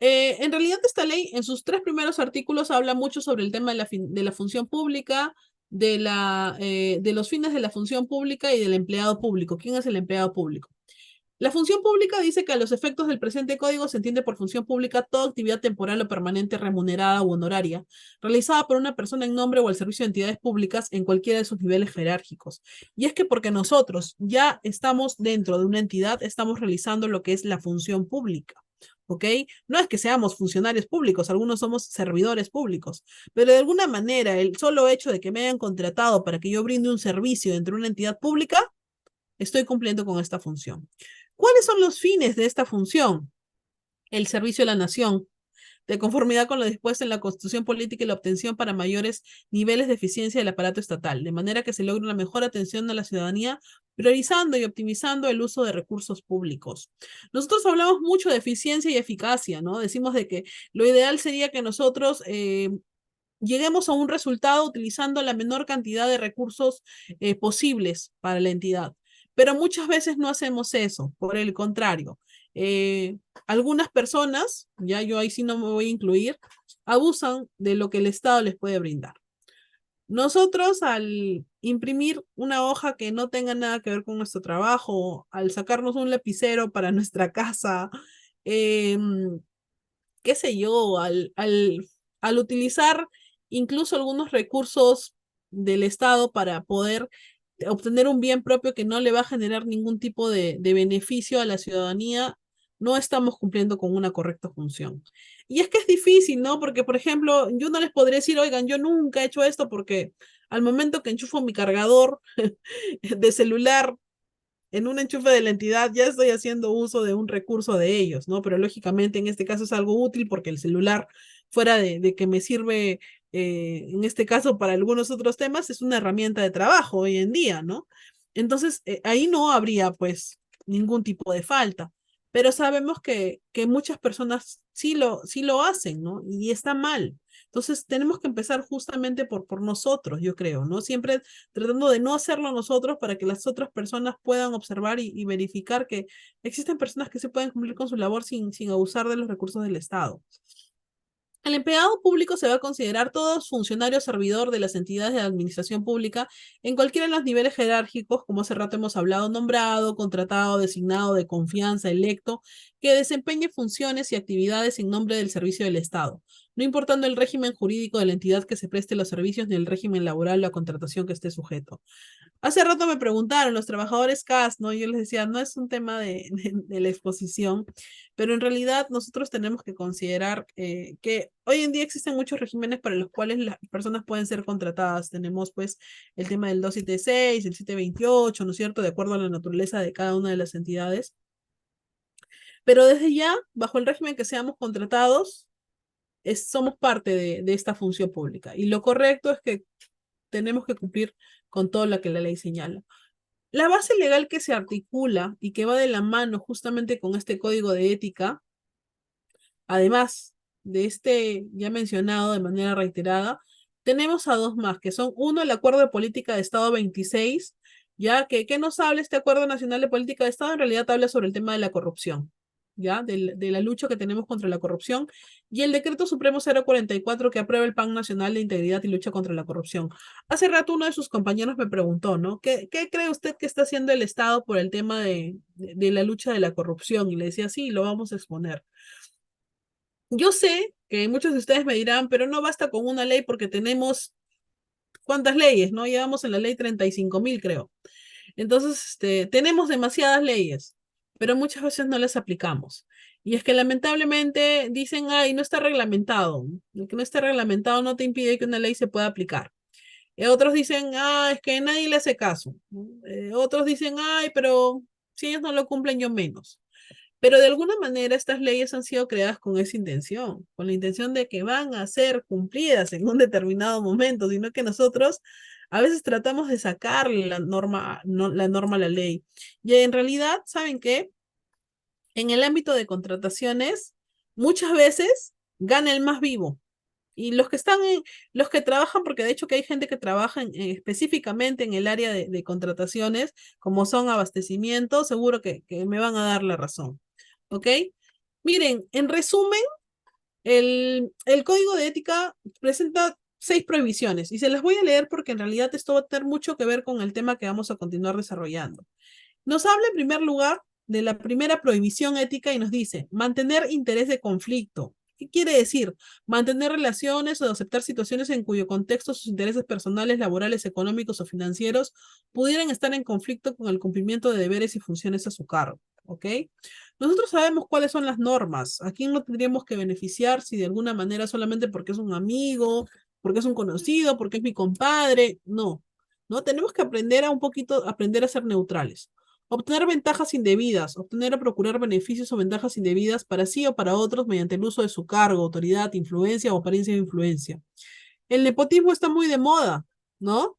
En realidad esta ley en sus 3 primeros artículos habla mucho sobre el tema de la función pública, de los fines de la función pública y del empleado público. ¿Quién es el empleado público? La función pública dice que a los efectos del presente código se entiende por función pública toda actividad temporal o permanente remunerada o honoraria realizada por una persona en nombre o al servicio de entidades públicas en cualquiera de sus niveles jerárquicos. Y es que porque nosotros ya estamos dentro de una entidad, estamos realizando lo que es la función pública. ¿Ok? No es que seamos funcionarios públicos, algunos somos servidores públicos, pero de alguna manera el solo hecho de que me hayan contratado para que yo brinde un servicio dentro de una entidad pública, estoy cumpliendo con esta función. ¿Cuáles son los fines de esta función? El servicio a la nación, de conformidad con lo dispuesto en la Constitución Política y la obtención para mayores niveles de eficiencia del aparato estatal, de manera que se logre una mejor atención a la ciudadanía, priorizando y optimizando el uso de recursos públicos. Nosotros hablamos mucho de eficiencia y eficacia, ¿no? Decimos de que lo ideal sería que nosotros lleguemos a un resultado utilizando la menor cantidad de recursos posibles para la entidad. Pero muchas veces no hacemos eso, por el contrario. Algunas personas, ya yo ahí sí no me voy a incluir, abusan de lo que el Estado les puede brindar. Nosotros al imprimir una hoja que no tenga nada que ver con nuestro trabajo, al sacarnos un lapicero para nuestra casa, qué sé yo, al utilizar incluso algunos recursos del Estado para poder obtener un bien propio que no le va a generar ningún tipo de beneficio a la ciudadanía, no estamos cumpliendo con una correcta función. Y es que es difícil, ¿no? Porque, por ejemplo, yo no les podría decir, oigan, yo nunca he hecho esto porque al momento que enchufo mi cargador de celular en un enchufe de la entidad, ya estoy haciendo uso de un recurso de ellos, ¿no? Pero lógicamente en este caso es algo útil porque el celular, fuera de que me sirve, en este caso para algunos otros temas, es una herramienta de trabajo hoy en día, ¿no? Entonces, ahí no habría pues ningún tipo de falta. Pero sabemos que muchas personas sí lo hacen, ¿no? Y está mal. Entonces, tenemos que empezar justamente por nosotros, yo creo, ¿no? Siempre tratando de no hacerlo nosotros para que las otras personas puedan observar y verificar que existen personas que se pueden cumplir con su labor sin abusar de los recursos del Estado. El empleado público se va a considerar todo funcionario servidor de las entidades de administración pública en cualquiera de los niveles jerárquicos, como hace rato hemos hablado, nombrado, contratado, designado, de confianza, electo, que desempeñe funciones y actividades en nombre del servicio del Estado, no importando el régimen jurídico de la entidad que se preste los servicios ni el régimen laboral o la contratación que esté sujeto. Hace rato me preguntaron los trabajadores CAS, ¿no? Yo les decía, no es un tema de la exposición, pero en realidad nosotros tenemos que considerar que hoy en día existen muchos regímenes para los cuales las personas pueden ser contratadas. Tenemos pues el tema del 276, el 728, ¿no es cierto? De acuerdo a la naturaleza de cada una de las entidades. Pero desde ya, bajo el régimen que seamos contratados, somos parte de esta función pública. Y lo correcto es que tenemos que cumplir con todo lo que la ley señala. La base legal que se articula y que va de la mano justamente con este código de ética, además de este ya mencionado de manera reiterada, tenemos a dos más, que son uno, el Acuerdo de Política de Estado 26, ya que ¿qué nos habla este Acuerdo Nacional de Política de Estado? En realidad habla sobre el tema de la corrupción, ya, de la lucha que tenemos contra la corrupción, y el Decreto Supremo 044 que aprueba el Plan Nacional de Integridad y Lucha contra la Corrupción. Hace rato uno de sus compañeros me preguntó, ¿no? ¿Qué cree usted que está haciendo el Estado por el tema de la lucha de la corrupción? Y le decía, sí, lo vamos a exponer. Yo sé que muchos de ustedes me dirán, pero no basta con una ley porque tenemos, ¿cuántas leyes? ¿No? Llevamos en la ley 35.000, creo. Entonces, tenemos demasiadas leyes, pero muchas veces no las aplicamos. Y es que lamentablemente dicen, ay, no está reglamentado. El que no esté reglamentado no te impide que una ley se pueda aplicar. Otros dicen, ah, es que nadie le hace caso. Otros dicen, ay, pero si ellos no lo cumplen, yo menos. Pero de alguna manera estas leyes han sido creadas con esa intención, con la intención de que van a ser cumplidas en un determinado momento, sino que nosotros a veces tratamos de sacarle la norma, la norma a la ley. Y en realidad, ¿saben qué? En el ámbito de contrataciones, muchas veces gana el más vivo. Y los que trabajan, porque de hecho que hay gente que trabaja específicamente en el área de contrataciones, como son abastecimiento, seguro que me van a dar la razón. ¿Ok? Miren, en resumen, el código de ética presenta 6 prohibiciones y se las voy a leer porque en realidad esto va a tener mucho que ver con el tema que vamos a continuar desarrollando. Nos habla en primer lugar de la primera prohibición ética y nos dice mantener interés de conflicto. ¿Qué quiere decir? Mantener relaciones o aceptar situaciones en cuyo contexto sus intereses personales, laborales, económicos o financieros pudieran estar en conflicto con el cumplimiento de deberes y funciones a su cargo. ¿Ok? Nosotros sabemos cuáles son las normas. ¿A quién no tendríamos que beneficiar si de alguna manera solamente porque es un amigo, porque es un conocido, porque es mi compadre? No, ¿no? Tenemos que aprender a un poquito, aprender a ser neutrales. Obtener ventajas indebidas, obtener o procurar beneficios o ventajas indebidas para sí o para otros mediante el uso de su cargo, autoridad, influencia o apariencia de influencia. El nepotismo está muy de moda, ¿no?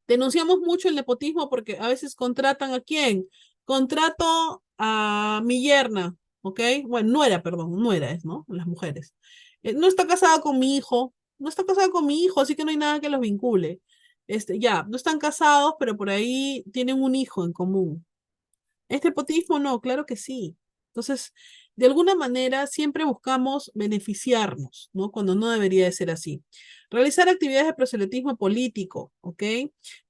Denunciamos mucho el nepotismo porque a veces contratan a quién. Contrato a mi yerna, ¿ok? Bueno, nuera, perdón, nuera es, ¿no? Las mujeres. No está casada con mi hijo, no está casada con mi hijo, así que no hay nada que los vincule. Ya, no están casados, pero por ahí tienen un hijo en común. ¿Este nepotismo no? Claro que sí. Entonces, de alguna manera siempre buscamos beneficiarnos, ¿no? Cuando no debería de ser así. Realizar actividades de proselitismo político, ¿ok?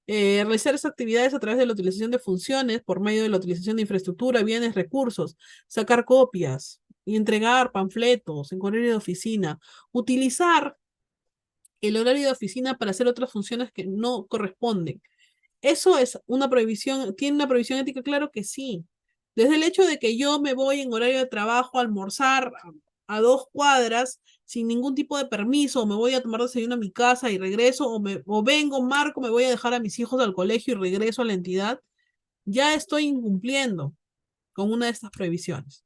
Realizar esas actividades a través de la utilización de funciones por medio de la utilización de infraestructura, bienes, recursos, sacar copias y entregar panfletos en horario de oficina, utilizar el horario de oficina para hacer otras funciones que no corresponden. ¿Eso es una prohibición? ¿Tiene una prohibición ética? Claro que sí. Desde el hecho de que yo me voy en horario de trabajo a almorzar a 2 cuadras sin ningún tipo de permiso, o me voy a tomar desayuno a mi casa y regreso, o vengo, marco, me voy a dejar a mis hijos al colegio y regreso a la entidad, ya estoy incumpliendo con una de estas prohibiciones.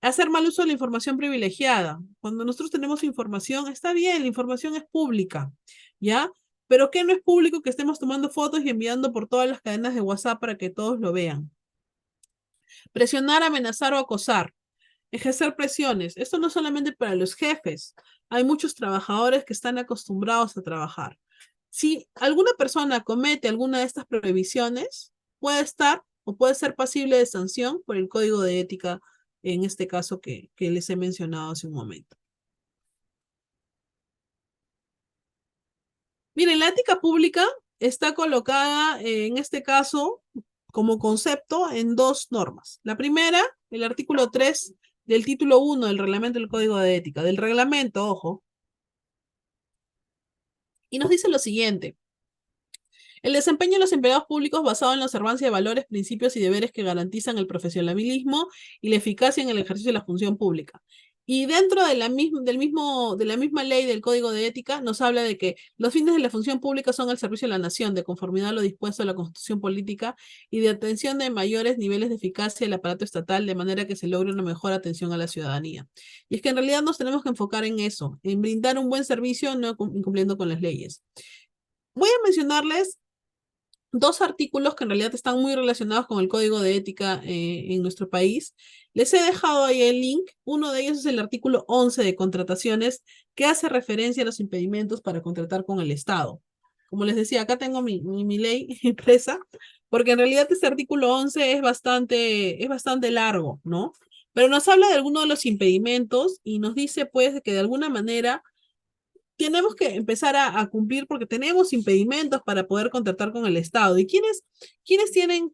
Hacer mal uso de la información privilegiada. Cuando nosotros tenemos información, está bien, la información es pública, ¿ya? Pero ¿qué no es público que estemos tomando fotos y enviando por todas las cadenas de WhatsApp para que todos lo vean? Presionar, amenazar o acosar. Ejercer presiones. Esto no solamente para los jefes. Hay muchos trabajadores que están acostumbrados a trabajar. Si alguna persona comete alguna de estas prohibiciones, puede estar o puede ser pasible de sanción por el código de ética, en este caso que les he mencionado hace un momento. Miren, la ética pública está colocada, en este caso, como concepto en 2 normas. La primera, el artículo 3 del título 1 del reglamento del Código de Ética, del reglamento, ojo, y nos dice lo siguiente. El desempeño de los empleados públicos basado en la observancia de valores, principios y deberes que garantizan el profesionalismo y la eficacia en el ejercicio de la función pública. Y dentro de la misma ley del Código de Ética nos habla de que los fines de la función pública son el servicio a la nación, de conformidad a lo dispuesto a la Constitución política y de atención de mayores niveles de eficacia del aparato estatal, de manera que se logre una mejor atención a la ciudadanía. Y es que en realidad nos tenemos que enfocar en eso, en brindar un buen servicio, no incumpliendo con las leyes. Voy a mencionarles 2 artículos que en realidad están muy relacionados con el código de ética en nuestro país. Les he dejado ahí el link. Uno de ellos es el artículo 11 de contrataciones, que hace referencia a los impedimentos para contratar con el Estado. Como les decía, acá tengo mi ley impresa, porque en realidad este artículo 11 es bastante largo, ¿no? Pero nos habla de algunos de los impedimentos y nos dice, pues, que de alguna manera tenemos que empezar a cumplir porque tenemos impedimentos para poder contratar con el Estado. ¿Y quiénes tienen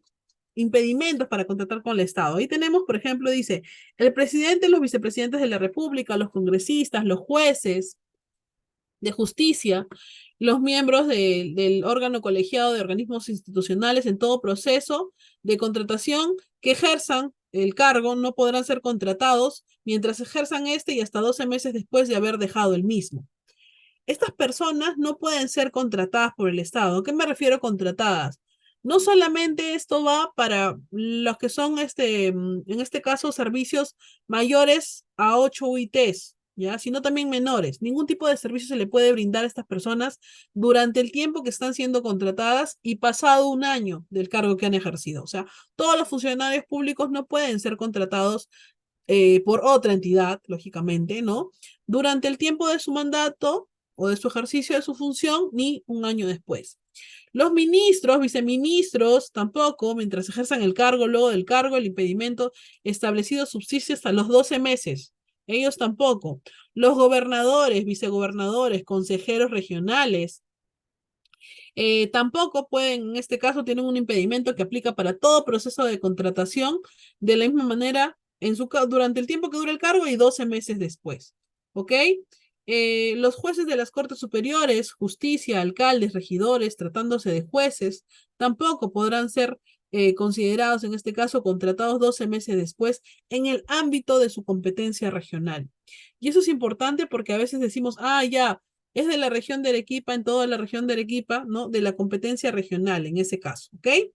impedimentos para contratar con el Estado? Ahí tenemos, por ejemplo, dice, el presidente, los vicepresidentes de la República, los congresistas, los jueces de justicia, los miembros del órgano colegiado de organismos institucionales en todo proceso de contratación que ejerzan el cargo no podrán ser contratados mientras ejerzan este y hasta 12 meses después de haber dejado el mismo. Estas personas no pueden ser contratadas por el Estado. ¿A qué me refiero contratadas? No solamente esto va para los que son, en este caso, servicios mayores a 8 UITs, ¿ya? Sino también menores. Ningún tipo de servicio se le puede brindar a estas personas durante el tiempo que están siendo contratadas y pasado un año del cargo que han ejercido. O sea, todos los funcionarios públicos no pueden ser contratados por otra entidad, lógicamente, ¿no? Durante el tiempo de su mandato o de su ejercicio de su función, ni un año después. Los ministros, viceministros, tampoco, mientras ejerzan el cargo, luego del cargo, el impedimento establecido subsiste hasta los 12 meses. Ellos tampoco. Los gobernadores, vicegobernadores, consejeros regionales, tampoco pueden, en este caso, tienen un impedimento que aplica para todo proceso de contratación de la misma manera durante el tiempo que dura el cargo y 12 meses después. ¿Ok? Los jueces de las Cortes Superiores, justicia, alcaldes, regidores, tratándose de jueces, tampoco podrán ser considerados, en este caso, contratados 12 meses después en el ámbito de su competencia regional. Y eso es importante porque a veces decimos, ya, es de la región de Arequipa, en toda la región de Arequipa, ¿no? De la competencia regional, en ese caso, ¿ok?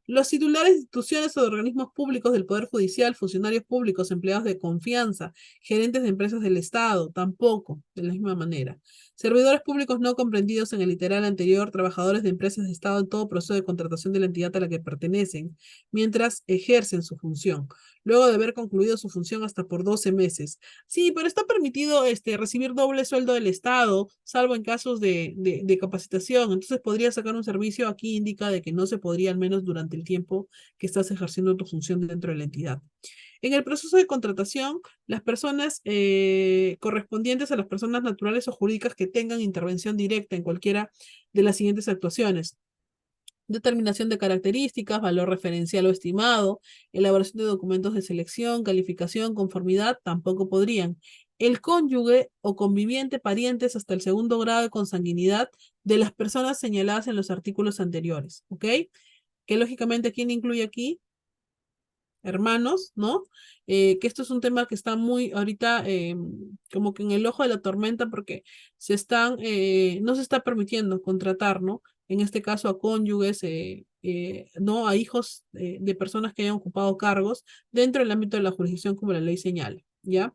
Los titulares de instituciones o de organismos públicos del Poder Judicial, funcionarios públicos, empleados de confianza, gerentes de empresas del Estado, tampoco, de la misma manera. Servidores públicos no comprendidos en el literal anterior, trabajadores de empresas de Estado en todo proceso de contratación de la entidad a la que pertenecen, mientras ejercen su función, luego de haber concluido su función hasta por 12 meses. Sí, pero está permitido recibir doble sueldo del Estado, salvo en casos de capacitación. Entonces podría sacar un servicio, aquí indica de que no se podría, al menos durante el tiempo que estás ejerciendo tu función dentro de la entidad. En el proceso de contratación, las personas correspondientes a las personas naturales o jurídicas que tengan intervención directa en cualquiera de las siguientes actuaciones: determinación de características, valor referencial o estimado, elaboración de documentos de selección, calificación, conformidad, tampoco podrían. El cónyuge o conviviente, parientes hasta el segundo grado de consanguinidad de las personas señaladas en los artículos anteriores, ¿ok? Que lógicamente, ¿quién incluye aquí? hermanos, ¿no? Que esto es un tema que está muy ahorita como que en el ojo de la tormenta porque no se está permitiendo contratar, ¿no? En este caso a cónyuges, ¿no? A hijos de personas que hayan ocupado cargos dentro del ámbito de la jurisdicción como la ley señala, ¿ya?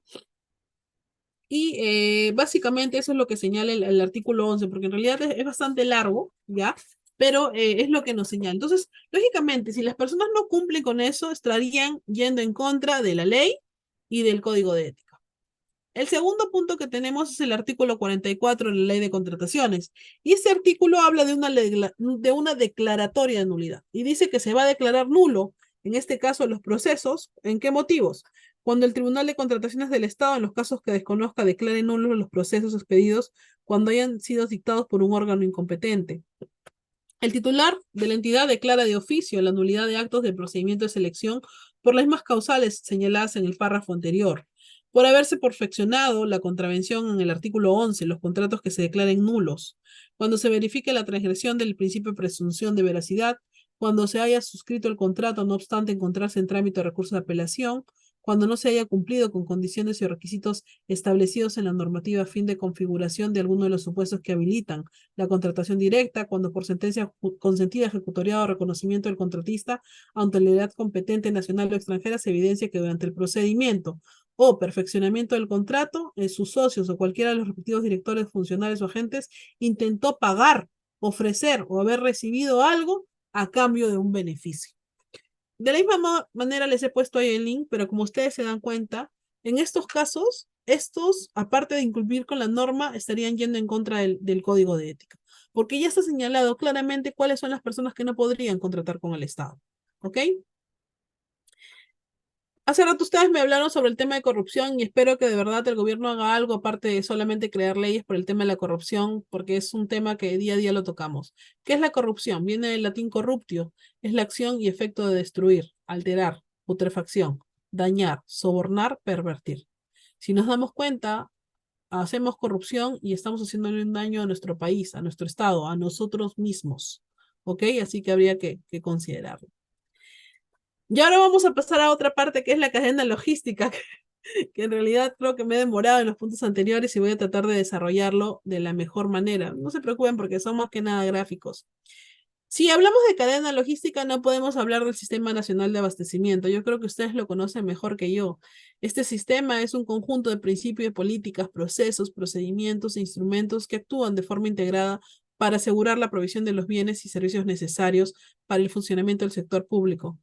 Y básicamente eso es lo que señala el artículo 11, porque en realidad es bastante largo, ¿ya? Pero es lo que nos señala. Entonces, lógicamente, si las personas no cumplen con eso, estarían yendo en contra de la ley y del código de ética. El segundo punto que tenemos es el artículo 44 de la ley de contrataciones. Y ese artículo habla de una declaratoria de nulidad. Y dice que se va a declarar nulo, en este caso, los procesos. ¿En qué motivos? Cuando el Tribunal de Contrataciones del Estado, en los casos que desconozca, declare nulos los procesos expedidos cuando hayan sido dictados por un órgano incompetente. El titular de la entidad declara de oficio la nulidad de actos de procedimiento de selección por las mismas causales señaladas en el párrafo anterior. Por haberse perfeccionado la contravención en el artículo 11, los contratos que se declaren nulos, cuando se verifique la transgresión del principio de presunción de veracidad, cuando se haya suscrito el contrato, no obstante encontrarse en trámite de recurso de apelación, cuando no se haya cumplido con condiciones y requisitos establecidos en la normativa a fin de configuración de alguno de los supuestos que habilitan la contratación directa, cuando por sentencia consentida, ejecutoriada o reconocimiento del contratista ante la autoridad competente nacional o extranjera se evidencia que durante el procedimiento o perfeccionamiento del contrato, sus socios o cualquiera de los respectivos directores, funcionarios o agentes intentó pagar, ofrecer o haber recibido algo a cambio de un beneficio. De la misma manera les he puesto ahí el link, pero como ustedes se dan cuenta, en estos casos, estos, aparte de incumplir con la norma, estarían yendo en contra del código de ética, porque ya está señalado claramente cuáles son las personas que no podrían contratar con el Estado. ¿Ok? Hace rato ustedes me hablaron sobre el tema de corrupción y espero que de verdad el gobierno haga algo aparte de solamente crear leyes por el tema de la corrupción, porque es un tema que día a día lo tocamos. ¿Qué es la corrupción? Viene del latín corruptio, es la acción y efecto de destruir, alterar, putrefacción, dañar, sobornar, pervertir. Si nos damos cuenta, hacemos corrupción y estamos haciéndole un daño a nuestro país, a nuestro Estado, a nosotros mismos. ¿Ok? Así que habría que considerarlo. Y ahora vamos a pasar a otra parte que es la cadena logística, que en realidad creo que me he demorado en los puntos anteriores y voy a tratar de desarrollarlo de la mejor manera. No se preocupen porque son más que nada gráficos. Si hablamos de cadena logística, no podemos hablar del Sistema Nacional de Abastecimiento. Yo creo que ustedes lo conocen mejor que yo. Este sistema es un conjunto de principios, políticas, procesos, procedimientos e instrumentos que actúan de forma integrada para asegurar la provisión de los bienes y servicios necesarios para el funcionamiento del sector público,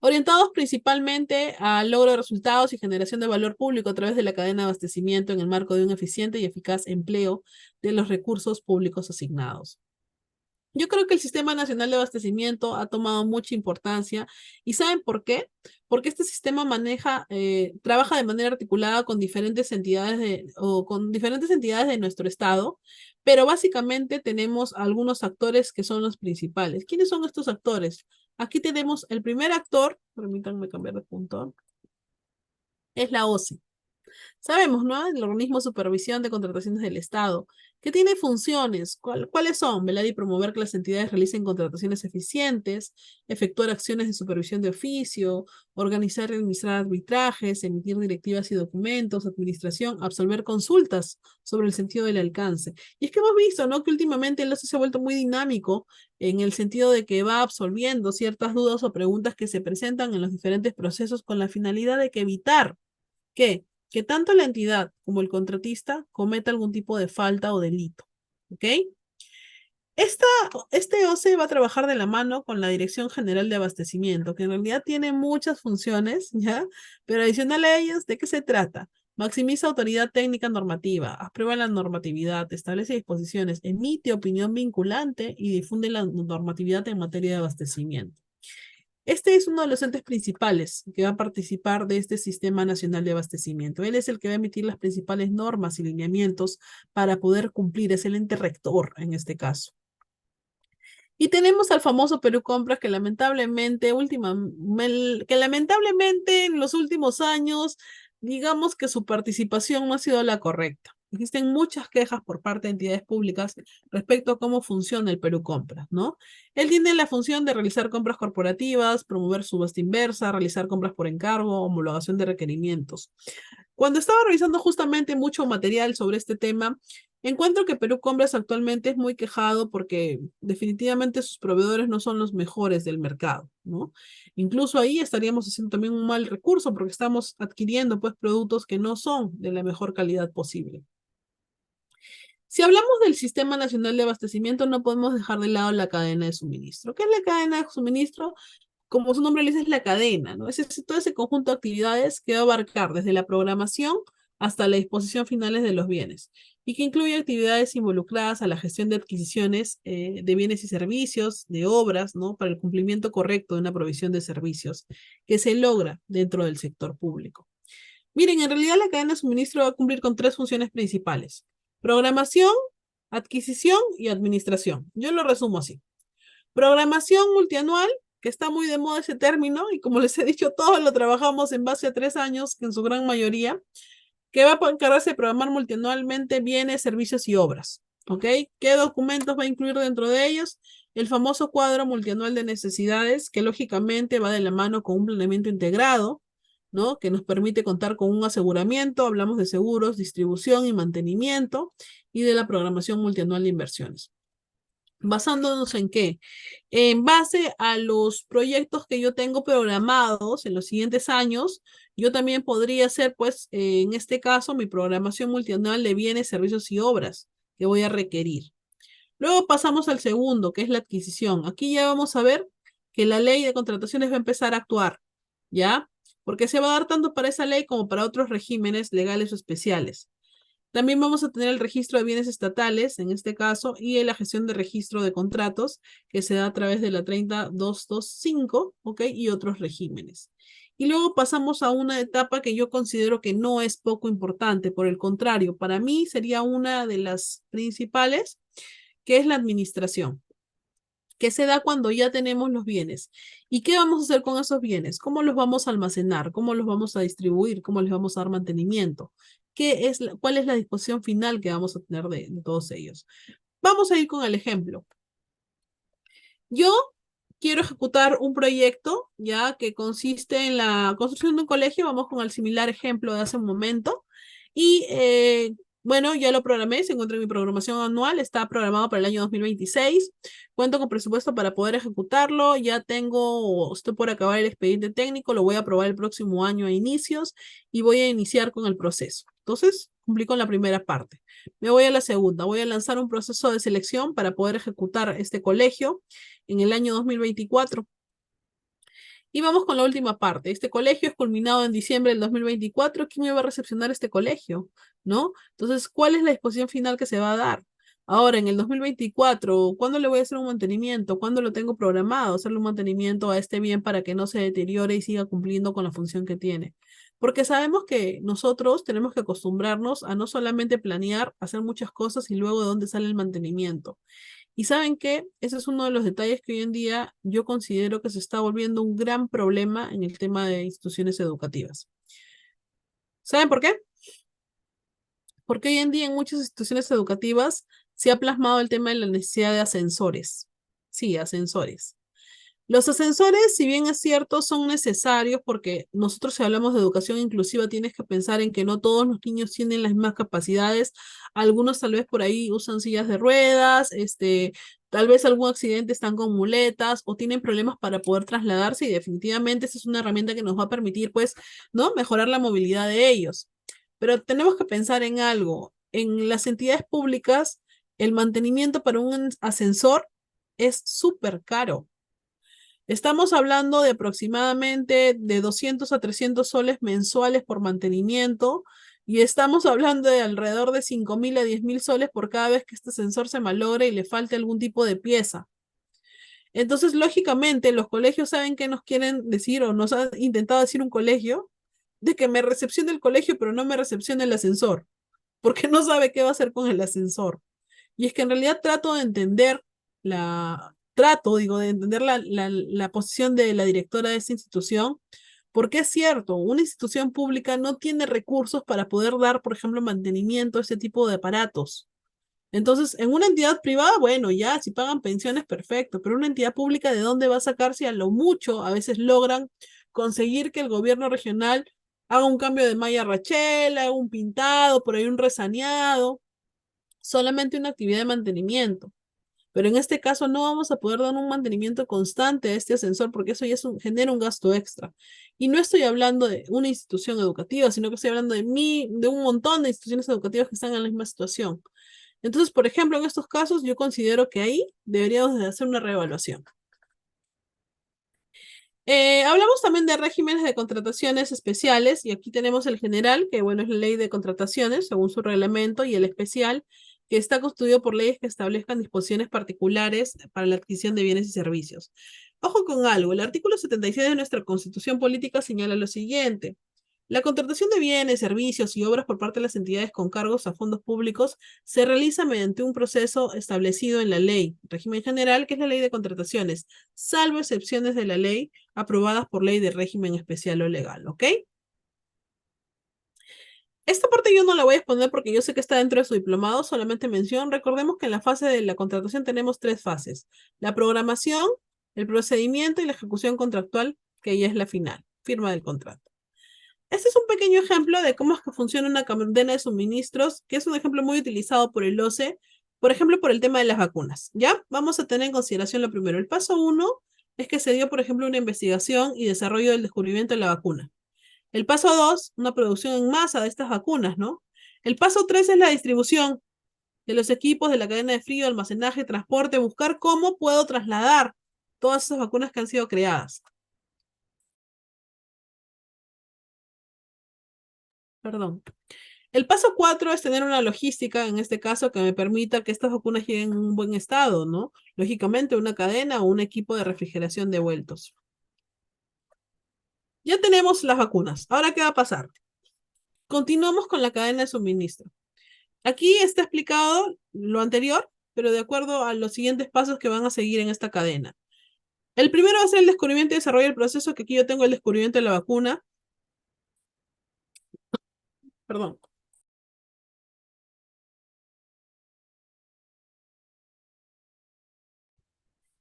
orientados principalmente al logro de resultados y generación de valor público a través de la cadena de abastecimiento en el marco de un eficiente y eficaz empleo de los recursos públicos asignados. Yo creo que el Sistema Nacional de Abastecimiento ha tomado mucha importancia y ¿saben por qué? Porque este sistema trabaja de manera articulada con diferentes entidades de nuestro estado, pero básicamente tenemos algunos actores que son los principales. ¿Quiénes son estos actores? Aquí tenemos el primer actor, permítanme cambiar de punto, es la OCE. Sabemos, ¿no? El organismo de supervisión de contrataciones del Estado, que tiene funciones. ¿Cuáles son? Velar y promover que las entidades realicen contrataciones eficientes, efectuar acciones de supervisión de oficio, organizar y administrar arbitrajes, emitir directivas y documentos, administración, absolver consultas sobre el sentido del alcance. Y es que hemos visto, ¿no? Que últimamente el OCE se ha vuelto muy dinámico en el sentido de que va absolviendo ciertas dudas o preguntas que se presentan en los diferentes procesos con la finalidad de que evitar que tanto la entidad como el contratista cometa algún tipo de falta o delito. ¿Ok? Esta, este OCE va a trabajar de la mano con la Dirección General de Abastecimiento, que en realidad tiene muchas funciones, ¿ya? Pero adicional a ellas, ¿de qué se trata? Maximiza autoridad técnica normativa, aprueba la normatividad, establece disposiciones, emite opinión vinculante y difunde la normatividad en materia de abastecimiento. Este es uno de los entes principales que va a participar de este Sistema Nacional de Abastecimiento. Él es el que va a emitir las principales normas y lineamientos para poder cumplir, es el ente rector en este caso. Y tenemos al famoso Perú Compras que lamentablemente en los últimos años, digamos que su participación no ha sido la correcta. Existen muchas quejas por parte de entidades públicas respecto a cómo funciona el Perú Compras, ¿no? Él tiene la función de realizar compras corporativas, promover subasta inversa, realizar compras por encargo, homologación de requerimientos. Cuando estaba revisando justamente mucho material sobre este tema, encuentro que Perú Compras actualmente es muy quejado porque definitivamente sus proveedores no son los mejores del mercado, ¿no? Incluso ahí estaríamos haciendo también un mal recurso porque estamos adquiriendo pues productos que no son de la mejor calidad posible. Si hablamos del Sistema Nacional de Abastecimiento, no podemos dejar de lado la cadena de suministro. ¿Qué es la cadena de suministro? Como su nombre le dice, es la cadena, ¿no? Todo ese conjunto de actividades que va a abarcar desde la programación hasta la disposición finales de los bienes y que incluye actividades involucradas a la gestión de adquisiciones de bienes y servicios, de obras, ¿no? Para el cumplimiento correcto de una provisión de servicios que se logra dentro del sector público. Miren, en realidad la cadena de suministro va a cumplir con 3 funciones principales: programación, adquisición y administración. Yo lo resumo así. Programación multianual, que está muy de moda ese término, y como les he dicho, todos lo trabajamos en base a 3 años, que en su gran mayoría, que va a encargarse de programar multianualmente bienes, servicios y obras. ¿Ok? ¿Qué documentos va a incluir dentro de ellos? El famoso cuadro multianual de necesidades, que lógicamente va de la mano con un planeamiento integrado, ¿no? Que nos permite contar con un aseguramiento, hablamos de seguros, distribución y mantenimiento, y de la programación multianual de inversiones. ¿Basándonos en qué? En base a los proyectos que yo tengo programados en los siguientes años, yo también podría hacer, pues, en este caso, mi programación multianual de bienes, servicios y obras que voy a requerir. Luego pasamos al segundo, que es la adquisición. Aquí ya vamos a ver que la ley de contrataciones va a empezar a actuar, ¿ya? Porque se va a dar tanto para esa ley como para otros regímenes legales o especiales. También vamos a tener el registro de bienes estatales, en este caso, y la gestión de registro de contratos, que se da a través de la 30225, ¿ok? Y otros regímenes. Y luego pasamos a una etapa que yo considero que no es poco importante, por el contrario, para mí sería una de las principales, que es la administración, que se da cuando ya tenemos los bienes. ¿Y qué vamos a hacer con esos bienes? ¿Cómo los vamos a almacenar? ¿Cómo los vamos a distribuir? ¿Cómo les vamos a dar mantenimiento? ¿Cuál es la disposición final que vamos a tener de todos ellos? Vamos a ir con el ejemplo. Yo quiero ejecutar un proyecto, ya que consiste en la construcción de un colegio. Vamos con el similar ejemplo de hace un momento. Y bueno, ya lo programé, se encuentra en mi programación anual, está programado para el año 2026. Cuento con presupuesto para poder ejecutarlo. Ya estoy por acabar el expediente técnico, lo voy a aprobar el próximo año a inicios y voy a iniciar con el proceso. Entonces, cumplí con la primera parte. Me voy a la segunda. Voy a lanzar un proceso de selección para poder ejecutar este colegio en el año 2024. Y vamos con la última parte. Este colegio es culminado en diciembre del 2024. ¿Quién me va a recepcionar este colegio? ¿No? Entonces, ¿cuál es la disposición final que se va a dar? Ahora, en el 2024, ¿cuándo le voy a hacer un mantenimiento? ¿Cuándo lo tengo programado? Hacerle un mantenimiento a este bien para que no se deteriore y siga cumpliendo con la función que tiene. Porque sabemos que nosotros tenemos que acostumbrarnos a no solamente planear, hacer muchas cosas y luego de dónde sale el mantenimiento. Y ¿saben qué? Ese es uno de los detalles que hoy en día yo considero que se está volviendo un gran problema en el tema de instituciones educativas. ¿Saben por qué? Porque hoy en día en muchas instituciones educativas se ha plasmado el tema de la necesidad de ascensores. Sí, ascensores. Los ascensores, si bien es cierto, son necesarios porque nosotros si hablamos de educación inclusiva tienes que pensar en que no todos los niños tienen las mismas capacidades. Algunos tal vez por ahí usan sillas de ruedas, tal vez algún accidente están con muletas o tienen problemas para poder trasladarse y definitivamente esa es una herramienta que nos va a permitir, pues, ¿no? Mejorar la movilidad de ellos. Pero tenemos que pensar en algo. En las entidades públicas, el mantenimiento para un ascensor es súper caro. Estamos hablando de aproximadamente de 200 a 300 soles mensuales por mantenimiento y estamos hablando de alrededor de 5.000 a 10.000 soles por cada vez que este sensor se malogre y le falte algún tipo de pieza. Entonces, lógicamente, los colegios saben qué nos quieren decir o nos ha intentado decir un colegio de que me recepcione el colegio, pero no me recepcione el ascensor, porque no sabe qué va a hacer con el ascensor. Y es que en realidad trato de entender digo, de entender la posición de la directora de esta institución, Porque es cierto, una institución pública no tiene recursos para poder dar, por ejemplo, mantenimiento a este tipo de aparatos. Entonces, en una entidad privada, bueno, ya, si pagan pensiones, perfecto, pero una entidad pública, ¿de dónde va a sacar si a lo mucho a veces logran conseguir que el gobierno regional haga un cambio de malla rachel, haga un pintado, por ahí un resaneado, solamente una actividad de mantenimiento? Pero en este caso no vamos a poder dar un mantenimiento constante a este ascensor porque eso ya genera un gasto extra. Y no estoy hablando de una institución educativa, sino que estoy hablando de un montón de instituciones educativas que están en la misma situación. Entonces, por ejemplo, en estos casos yo considero que ahí deberíamos de hacer una reevaluación. Hablamos también de regímenes de contrataciones especiales y aquí tenemos el general, que bueno, es la ley de contrataciones según su reglamento, y el especial, que está constituido por leyes que establezcan disposiciones particulares para la adquisición de bienes y servicios. Ojo con algo, el artículo 76 de nuestra Constitución Política señala lo siguiente: la contratación de bienes, servicios y obras por parte de las entidades con cargos a fondos públicos se realiza mediante un proceso establecido en la ley, régimen general, que es la ley de contrataciones, salvo excepciones de la ley aprobadas por ley de régimen especial o legal, ¿ok? Esta parte yo no la voy a exponer porque yo sé que está dentro de su diplomado, solamente mención. Recordemos que en la fase de la contratación tenemos tres fases: la programación, el procedimiento y la ejecución contractual, que ya es la final, firma del contrato. Este es un pequeño ejemplo de cómo es que funciona una cadena de suministros, que es un ejemplo muy utilizado por el OCE, por ejemplo, por el tema de las vacunas. ¿Ya? Vamos a tener en consideración lo primero. El paso 1 es que se dio, por ejemplo, una investigación y desarrollo del descubrimiento de la vacuna. El paso 2, una producción en masa de estas vacunas, ¿no? El paso 3 es la distribución de los equipos de la cadena de frío, almacenaje, transporte, buscar cómo puedo trasladar todas esas vacunas que han sido creadas. Perdón. El paso 4 es tener una logística, en este caso, que me permita que estas vacunas lleguen en un buen estado, ¿no? Lógicamente, una cadena o un equipo de refrigeración de vueltos. Ya tenemos las vacunas. Ahora, ¿qué va a pasar? Continuamos con la cadena de suministro. Aquí está explicado lo anterior, pero de acuerdo a los siguientes pasos que van a seguir en esta cadena. El primero va a ser el descubrimiento y desarrollo del proceso, que aquí yo tengo el descubrimiento de la vacuna. Perdón.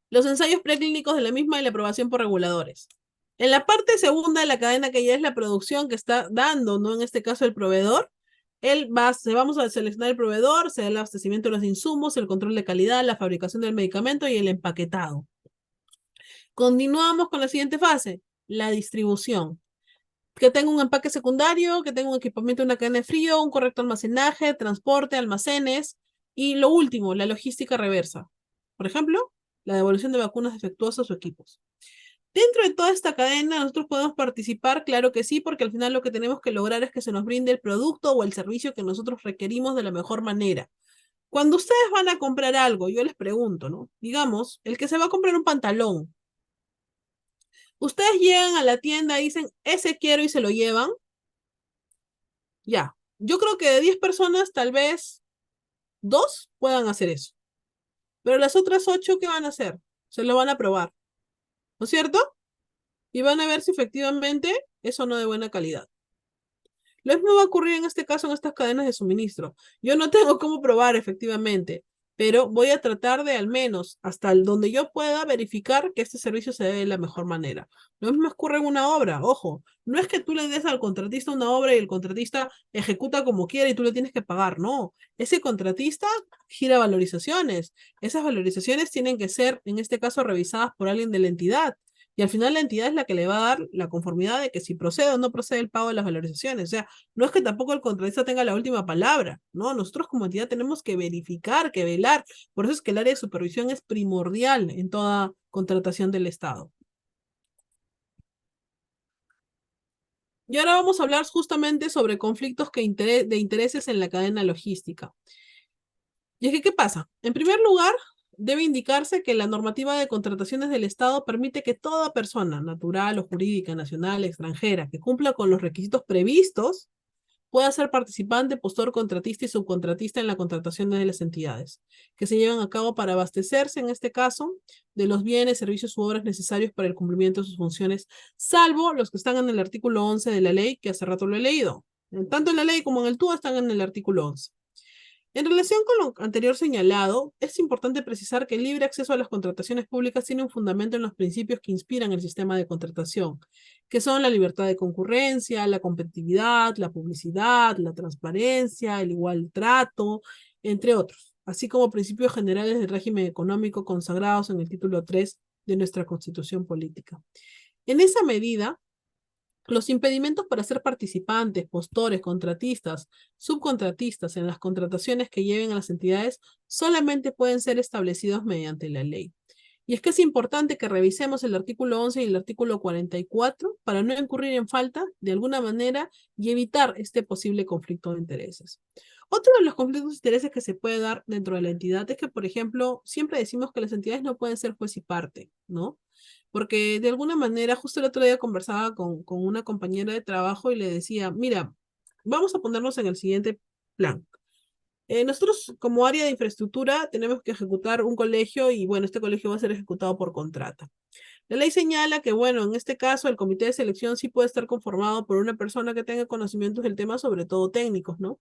Los ensayos preclínicos de la misma y la aprobación por reguladores. En la parte segunda de la cadena, que ya es la producción que está dando, ¿no? En este caso el proveedor, vamos a seleccionar el proveedor, se da el abastecimiento de los insumos, el control de calidad, la fabricación del medicamento y el empaquetado. Continuamos con la siguiente fase, la distribución. Que tenga un empaque secundario, que tenga un equipamiento de una cadena de frío, un correcto almacenaje, transporte, almacenes, y lo último, la logística reversa. Por ejemplo, la devolución de vacunas defectuosas o equipos. Dentro de toda esta cadena, nosotros podemos participar, claro que sí, porque al final lo que tenemos que lograr es que se nos brinde el producto o el servicio que nosotros requerimos de la mejor manera. Cuando ustedes van a comprar algo, yo les pregunto, ¿no? Digamos, el que se va a comprar un pantalón, ustedes llegan a la tienda y dicen, ese quiero, y se lo llevan. Ya, yo creo que de 10 personas, tal vez 2 puedan hacer eso. Pero las otras 8, ¿qué van a hacer? Se lo van a probar, ¿no es cierto? Y van a ver si efectivamente es o no de buena calidad. Lo mismo va a ocurrir en este caso en estas cadenas de suministro. Yo no tengo cómo probar efectivamente, pero voy a tratar de, al menos hasta donde yo pueda, verificar que este servicio se dé de la mejor manera. Lo mismo ocurre en una obra, ojo, no es que tú le des al contratista una obra y el contratista ejecuta como quiere y tú le tienes que pagar, no. Ese contratista gira valorizaciones. Esas valorizaciones tienen que ser, en este caso, revisadas por alguien de la entidad. Y al final la entidad es la que le va a dar la conformidad de que si procede o no procede el pago de las valorizaciones. O sea, no es que tampoco el contratista tenga la última palabra, ¿no? Nosotros como entidad tenemos que verificar, que velar. Por eso es que el área de supervisión es primordial en toda contratación del Estado. Y ahora vamos a hablar justamente sobre conflictos de intereses en la cadena logística. Y es que, ¿qué pasa? En primer lugar, debe indicarse que la normativa de contrataciones del Estado permite que toda persona, natural o jurídica, nacional, extranjera, que cumpla con los requisitos previstos pueda ser participante, postor, contratista y subcontratista en la contratación de las entidades, que se llevan a cabo para abastecerse, en este caso, de los bienes, servicios u obras necesarios para el cumplimiento de sus funciones, salvo los que están en el artículo 11 de la ley, que hace rato lo he leído. Tanto en la ley como en el TUA están en el artículo 11. En relación con lo anterior señalado, es importante precisar que el libre acceso a las contrataciones públicas tiene un fundamento en los principios que inspiran el sistema de contratación, que son la libertad de concurrencia, la competitividad, la publicidad, la transparencia, el igual trato, entre otros, así como principios generales del régimen económico consagrados en el título 3 de nuestra Constitución Política. En esa medida, los impedimentos para ser participantes, postores, contratistas, subcontratistas en las contrataciones que lleven a las entidades solamente pueden ser establecidos mediante la ley. Y es que es importante que revisemos el artículo 11 y el artículo 44 para no incurrir en falta de alguna manera y evitar este posible conflicto de intereses. Otro de los conflictos de intereses que se puede dar dentro de la entidad es que, por ejemplo, siempre decimos que las entidades no pueden ser juez y parte, ¿no? Porque de alguna manera, justo el otro día conversaba con una compañera de trabajo y le decía, mira, vamos a ponernos en el siguiente plan. Nosotros como área de infraestructura tenemos que ejecutar un colegio y bueno, este colegio va a ser ejecutado por contrata. La ley señala que bueno, en este caso el comité de selección sí puede estar conformado por una persona que tenga conocimientos del tema, sobre todo técnicos, ¿no?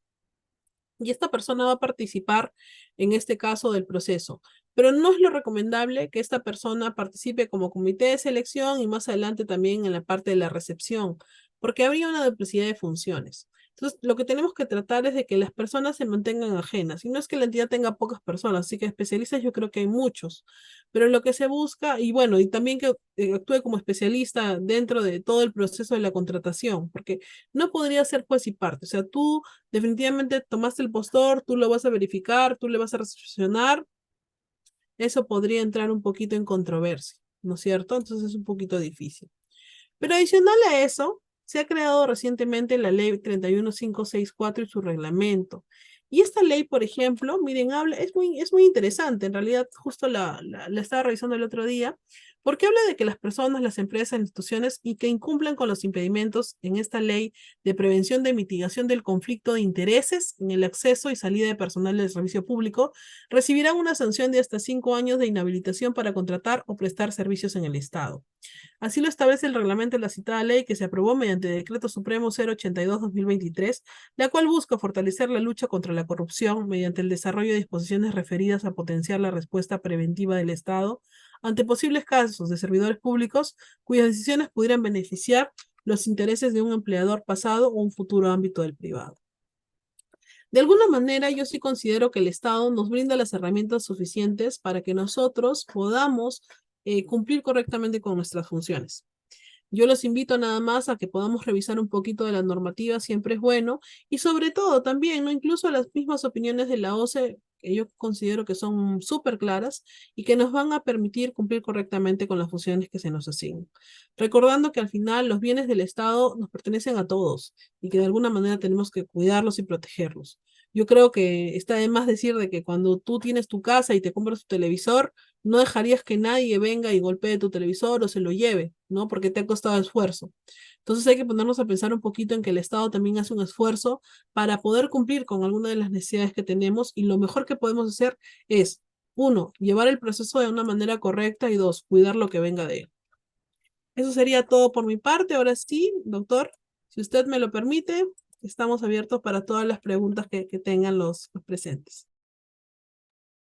Y esta persona va a participar en este caso del proceso. Pero no es lo recomendable que esta persona participe como comité de selección y más adelante también en la parte de la recepción, porque habría una duplicidad de funciones. Entonces, lo que tenemos que tratar es de que las personas se mantengan ajenas. Y no es que la entidad tenga pocas personas, así que especialistas yo creo que hay muchos. Pero lo que se busca, y bueno, y también que actúe como especialista dentro de todo el proceso de la contratación, porque no podría ser juez y parte. O sea, tú definitivamente tomaste el postor, tú lo vas a verificar, tú le vas a recepcionar, eso podría entrar un poquito en controversia, ¿no es cierto? Entonces es un poquito difícil. Pero adicional a eso, se ha creado recientemente la ley 31564 y su reglamento. Y esta ley, por ejemplo, miren, habla, es muy interesante, en realidad justo la estaba revisando el otro día, porque habla de que las personas, las empresas, instituciones y que incumplan con los impedimentos en esta ley de prevención de mitigación del conflicto de intereses en el acceso y salida de personal del servicio público, recibirán una sanción de hasta 5 años de inhabilitación para contratar o prestar servicios en el Estado. Así lo establece el reglamento de la citada ley que se aprobó mediante Decreto Supremo 082-2023, la cual busca fortalecer la lucha contra la corrupción mediante el desarrollo de disposiciones referidas a potenciar la respuesta preventiva del Estado ante posibles casos de servidores públicos cuyas decisiones pudieran beneficiar los intereses de un empleador pasado o un futuro ámbito del privado. De alguna manera, yo sí considero que el Estado nos brinda las herramientas suficientes para que nosotros podamos cumplir correctamente con nuestras funciones. Yo los invito nada más a que podamos revisar un poquito de la normativa, siempre es bueno, y sobre todo también, ¿no? Incluso las mismas opiniones de la OCE, que yo considero que son súper claras y que nos van a permitir cumplir correctamente con las funciones que se nos asignan. Recordando que al final los bienes del Estado nos pertenecen a todos y que de alguna manera tenemos que cuidarlos y protegerlos. Yo creo que está de más decir de que cuando tú tienes tu casa y te compras tu televisor, no dejarías que nadie venga y golpee tu televisor o se lo lleve, ¿no? Porque te ha costado esfuerzo. Entonces hay que ponernos a pensar un poquito en que el Estado también hace un esfuerzo para poder cumplir con alguna de las necesidades que tenemos y lo mejor que podemos hacer es, uno, llevar el proceso de una manera correcta y dos, cuidar lo que venga de él. Eso sería todo por mi parte. Ahora sí, doctor, si usted me lo permite, estamos abiertos para todas las preguntas que tengan los presentes.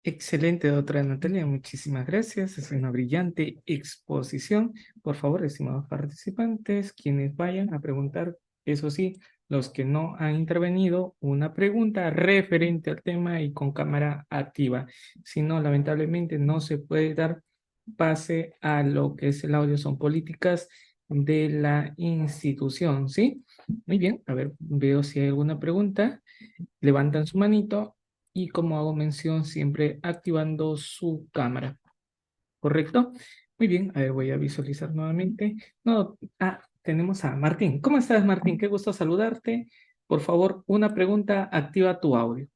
Excelente, doctora Natalia, muchísimas gracias. Es una brillante exposición. Por favor, estimados participantes, quienes vayan a preguntar, eso sí, los que no han intervenido, una pregunta referente al tema y con cámara activa. Si no, lamentablemente no se puede dar pase a lo que es el audio, son políticas de la institución, ¿sí? Muy bien, a ver, veo si hay alguna pregunta. Levantan su manito. Y como hago mención, siempre activando su cámara. ¿Correcto? Muy bien, a ver, voy a visualizar nuevamente. No, tenemos a Martín. ¿Cómo estás, Martín? Qué gusto saludarte. Por favor, una pregunta, activa tu audio.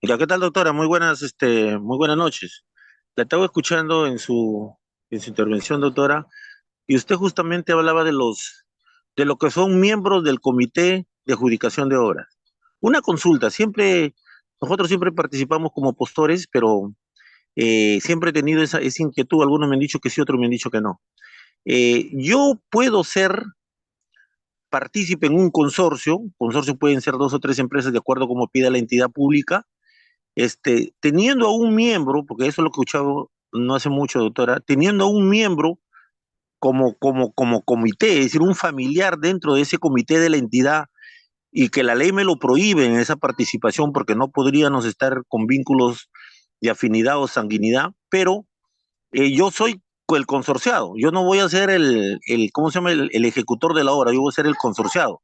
Ya, ¿qué tal, doctora? Muy buenas noches. La estaba escuchando en su intervención, doctora, y usted justamente hablaba de de lo que son miembros del Comité de Adjudicación de Obras. Una consulta, nosotros siempre participamos como postores, pero siempre he tenido esa inquietud, algunos me han dicho que sí, otros me han dicho que no. Yo puedo ser partícipe en un consorcio pueden ser 2 o 3 empresas de acuerdo como pida la entidad pública, teniendo a un miembro, porque eso es lo que he escuchado no hace mucho, doctora, teniendo a un miembro como comité, es decir, un familiar dentro de ese comité de la entidad y que la ley me lo prohíbe en esa participación porque no podríamos estar con vínculos de afinidad o sanguinidad, pero yo soy el consorciado, yo no voy a ser ¿cómo se llama? El ejecutor de la obra, yo voy a ser el consorciado,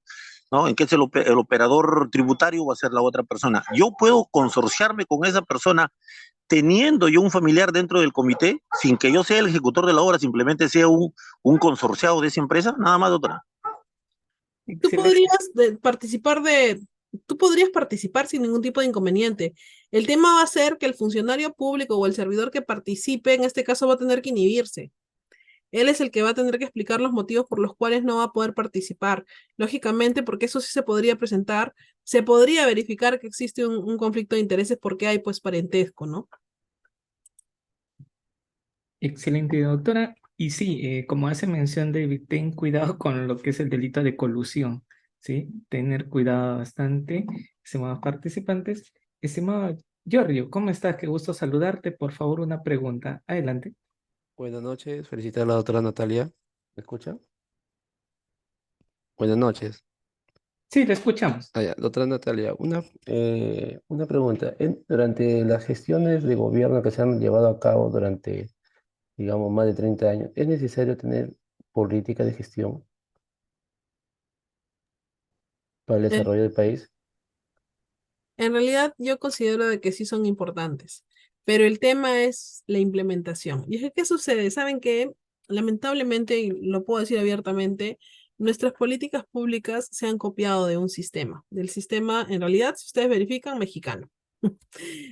¿no? En que es el operador tributario va a ser la otra persona. Yo puedo consorciarme con esa persona teniendo yo un familiar dentro del comité, sin que yo sea el ejecutor de la obra, simplemente sea un consorciado de esa empresa, nada más, doctora. Tú Excelente. podrías tú podrías participar sin ningún tipo de inconveniente. El tema va a ser que el funcionario público o el servidor que participe, en este caso, va a tener que inhibirse. Él es el que va a tener que explicar los motivos por los cuales no va a poder participar. Lógicamente, porque eso sí se podría presentar, se podría verificar que existe un conflicto de intereses porque hay pues parentesco, ¿no? Excelente, doctora. Y sí, como hace mención, David, ten cuidado con lo que es el delito de colusión, ¿sí? Tener cuidado bastante, estimados participantes. Estimado Giorgio, ¿cómo estás? Qué gusto saludarte. Por favor, una pregunta. Adelante. Buenas noches, felicitar a la doctora Natalia. ¿Me escucha? Buenas noches. Sí, le escuchamos. Doctora Natalia, una pregunta. Durante las gestiones de gobierno que se han llevado a cabo durante, digamos, más de 30 años, ¿es necesario tener política de gestión para el Eh, desarrollo del país? En realidad yo considero de que sí son importantes, pero el tema es la implementación. Y es que, ¿qué sucede? ¿Saben qué? Lamentablemente, y lo puedo decir abiertamente, nuestras políticas públicas se han copiado de un sistema, del sistema, en realidad, si ustedes verifican, mexicano.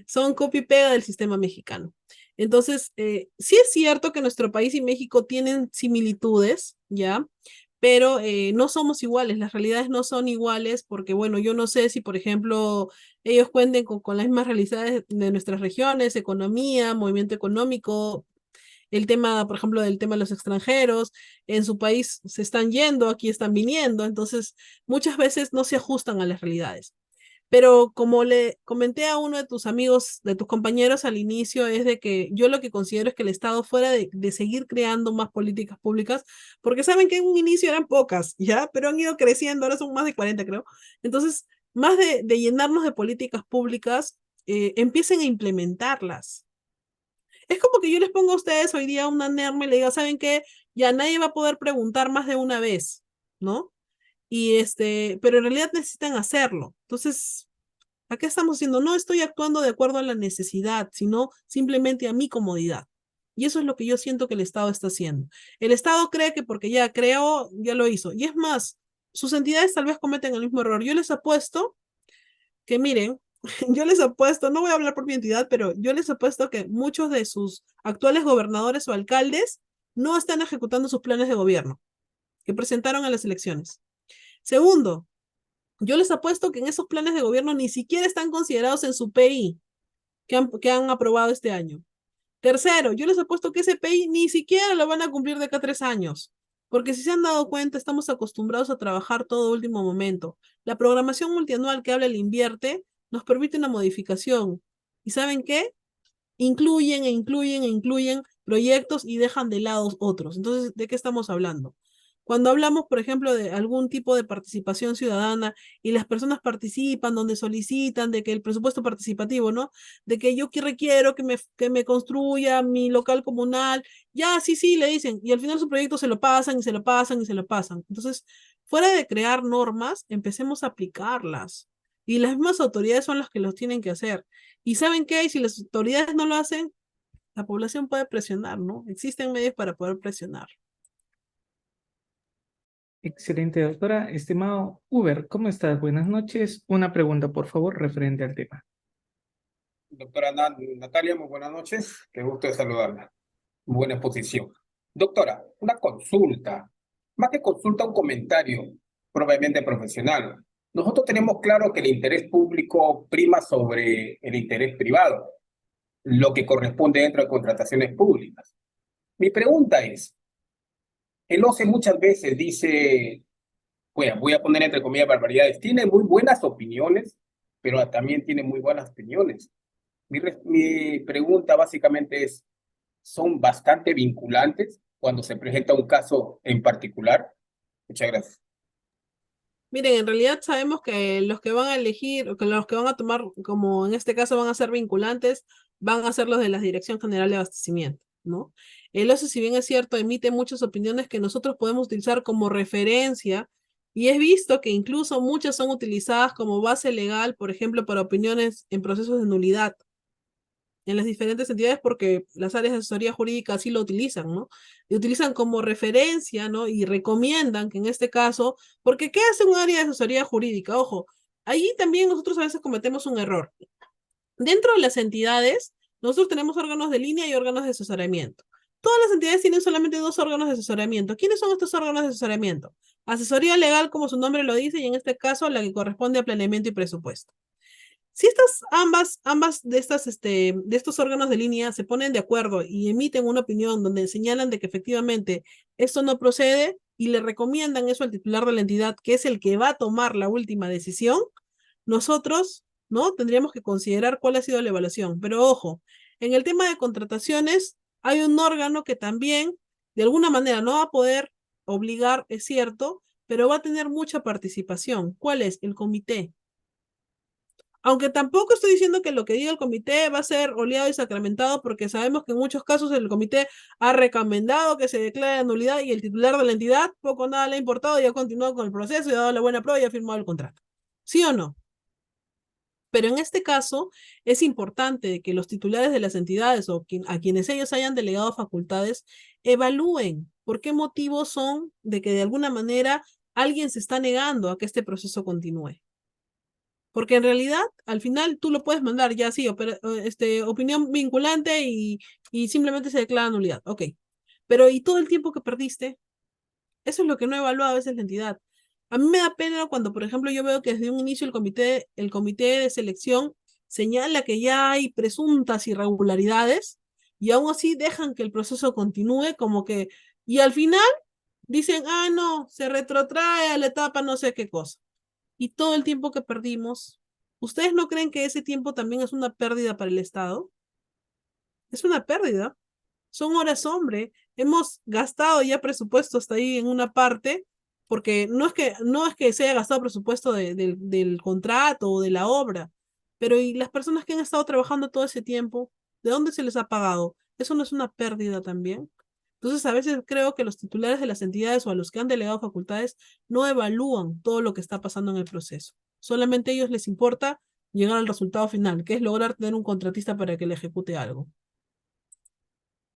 Son copy y pega del sistema mexicano. Entonces, sí es cierto que nuestro país y México tienen similitudes, ¿ya? Pero no somos iguales, las realidades no son iguales porque, bueno, yo no sé si, por ejemplo, ellos cuenten con las mismas realidades de nuestras regiones, economía, movimiento económico, el tema, por ejemplo, del tema de los extranjeros, en su país se están yendo, aquí están viniendo, entonces muchas veces no se ajustan a las realidades. Pero como le comenté a uno de tus amigos, de tus compañeros al inicio, es de que yo lo que considero es que el Estado fuera de seguir creando más políticas públicas, porque saben que en un inicio eran pocas, ¿ya? Pero han ido creciendo, ahora son más de 40, creo. Entonces, más de llenarnos de políticas públicas, empiecen a implementarlas. Es como que yo les pongo a ustedes hoy día una norma y le diga, ¿saben qué? Ya nadie va a poder preguntar más de una vez, ¿no? Y pero en realidad necesitan hacerlo. Entonces, ¿a qué estamos haciendo? No estoy actuando de acuerdo a la necesidad, sino simplemente a mi comodidad. Y eso es lo que yo siento que el Estado está haciendo. El Estado cree que porque ya creó, ya lo hizo. Y es más, sus entidades tal vez cometen el mismo error. Yo les apuesto que miren, yo les apuesto, no voy a hablar por mi entidad, pero yo les apuesto que muchos de sus actuales gobernadores o alcaldes no están ejecutando sus planes de gobierno que presentaron a las elecciones. Segundo, yo les apuesto que en esos planes de gobierno ni siquiera están considerados en su PI que han aprobado este año. Tercero, yo les apuesto que ese PI ni siquiera lo van a cumplir de acá a 3 años. Porque si se han dado cuenta, estamos acostumbrados a trabajar todo último momento. La programación multianual que habla el invierte nos permite una modificación. ¿Y saben qué? Incluyen e incluyen e incluyen proyectos y dejan de lado otros. Entonces, ¿de qué estamos hablando? Cuando hablamos, por ejemplo, de algún tipo de participación ciudadana y las personas participan, donde solicitan de que el presupuesto participativo, ¿no? De que yo requiero que me construya mi local comunal, ya, sí, sí, le dicen, y al final su proyecto se lo pasan y se lo pasan y se lo pasan. Entonces, fuera de crear normas, empecemos a aplicarlas. Y las mismas autoridades son las que los tienen que hacer. ¿Y saben qué? Si las autoridades no lo hacen, la población puede presionar, ¿no? Existen medios para poder presionar. Excelente, doctora. Estimado Uber, ¿cómo estás? Buenas noches. Una pregunta, por favor, referente al tema. Doctora Natalia, muy buenas noches. Qué gusto de saludarla. Buena exposición. Doctora, una consulta. más que consulta, un comentario probablemente profesional. Nosotros tenemos claro que el interés público prima sobre el interés privado, lo que corresponde dentro de contrataciones públicas. Mi pregunta es, el OCE muchas veces dice, bueno, voy a poner entre comillas barbaridades, tiene muy buenas opiniones, pero también tiene muy buenas opiniones. Mi pregunta básicamente es, ¿son bastante vinculantes cuando se presenta un caso en particular? Muchas gracias. Miren, en realidad sabemos que los que van a elegir, o que los que van a tomar, como en este caso van a ser vinculantes, van a ser los de la Dirección General de Abastecimiento, ¿no? El OCE, si bien es cierto, emite muchas opiniones que nosotros podemos utilizar como referencia, y he visto que incluso muchas son utilizadas como base legal, por ejemplo, para opiniones en procesos de nulidad en las diferentes entidades porque las áreas de asesoría jurídica así lo utilizan, ¿no? Y utilizan como referencia, ¿no? Y recomiendan que en este caso, porque ¿qué hace un área de asesoría jurídica? Ojo, ahí también nosotros a veces cometemos un error. Dentro de las entidades, nosotros tenemos órganos de línea y órganos de asesoramiento. Todas las entidades tienen solamente 2 órganos de asesoramiento. ¿Quiénes son estos órganos de asesoramiento? Asesoría legal, como su nombre lo dice, y en este caso la que corresponde a planeamiento y presupuesto. Si estas ambas de estos órganos de línea se ponen de acuerdo y emiten una opinión donde señalan de que efectivamente esto no procede y le recomiendan eso al titular de la entidad, que es el que va a tomar la última decisión, nosotros, ¿no? Tendríamos que considerar cuál ha sido la evaluación. Pero ojo, en el tema de contrataciones hay un órgano que también, de alguna manera, no va a poder obligar, es cierto, pero va a tener mucha participación. ¿Cuál es? El comité. Aunque tampoco estoy diciendo que lo que diga el comité va a ser oleado y sacramentado, porque sabemos que en muchos casos el comité ha recomendado que se declare nulidad y el titular de la entidad poco o nada le ha importado y ha continuado con el proceso y ha dado la buena prueba y ha firmado el contrato. ¿Sí o no? Pero en este caso es importante que los titulares de las entidades o a quienes ellos hayan delegado facultades evalúen por qué motivos son de que de alguna manera alguien se está negando a que este proceso continúe. Porque en realidad, al final, tú lo puedes mandar ya sí, opinión vinculante y simplemente se declara nulidad. Ok. Pero ¿y todo el tiempo que perdiste? Eso es lo que no he evaluado a veces la entidad. A mí me da pena cuando, por ejemplo, yo veo que desde un inicio el comité de selección señala que ya hay presuntas irregularidades y aún así dejan que el proceso continúe como que, y al final dicen, ah, no, se retrotrae a la etapa no sé qué cosa y todo el tiempo que perdimos, ¿ustedes no creen que ese tiempo también es una pérdida para el Estado? Es una pérdida. Son horas hombre. Hemos gastado ya presupuesto hasta ahí en una parte, porque no es que se haya gastado presupuesto del contrato o de la obra, pero ¿y las personas que han estado trabajando todo ese tiempo? ¿De dónde se les ha pagado? ¿Eso no es una pérdida también? Entonces, a veces creo que los titulares de las entidades o a los que han delegado facultades no evalúan todo lo que está pasando en el proceso. Solamente a ellos les importa llegar al resultado final, que es lograr tener un contratista para que le ejecute algo.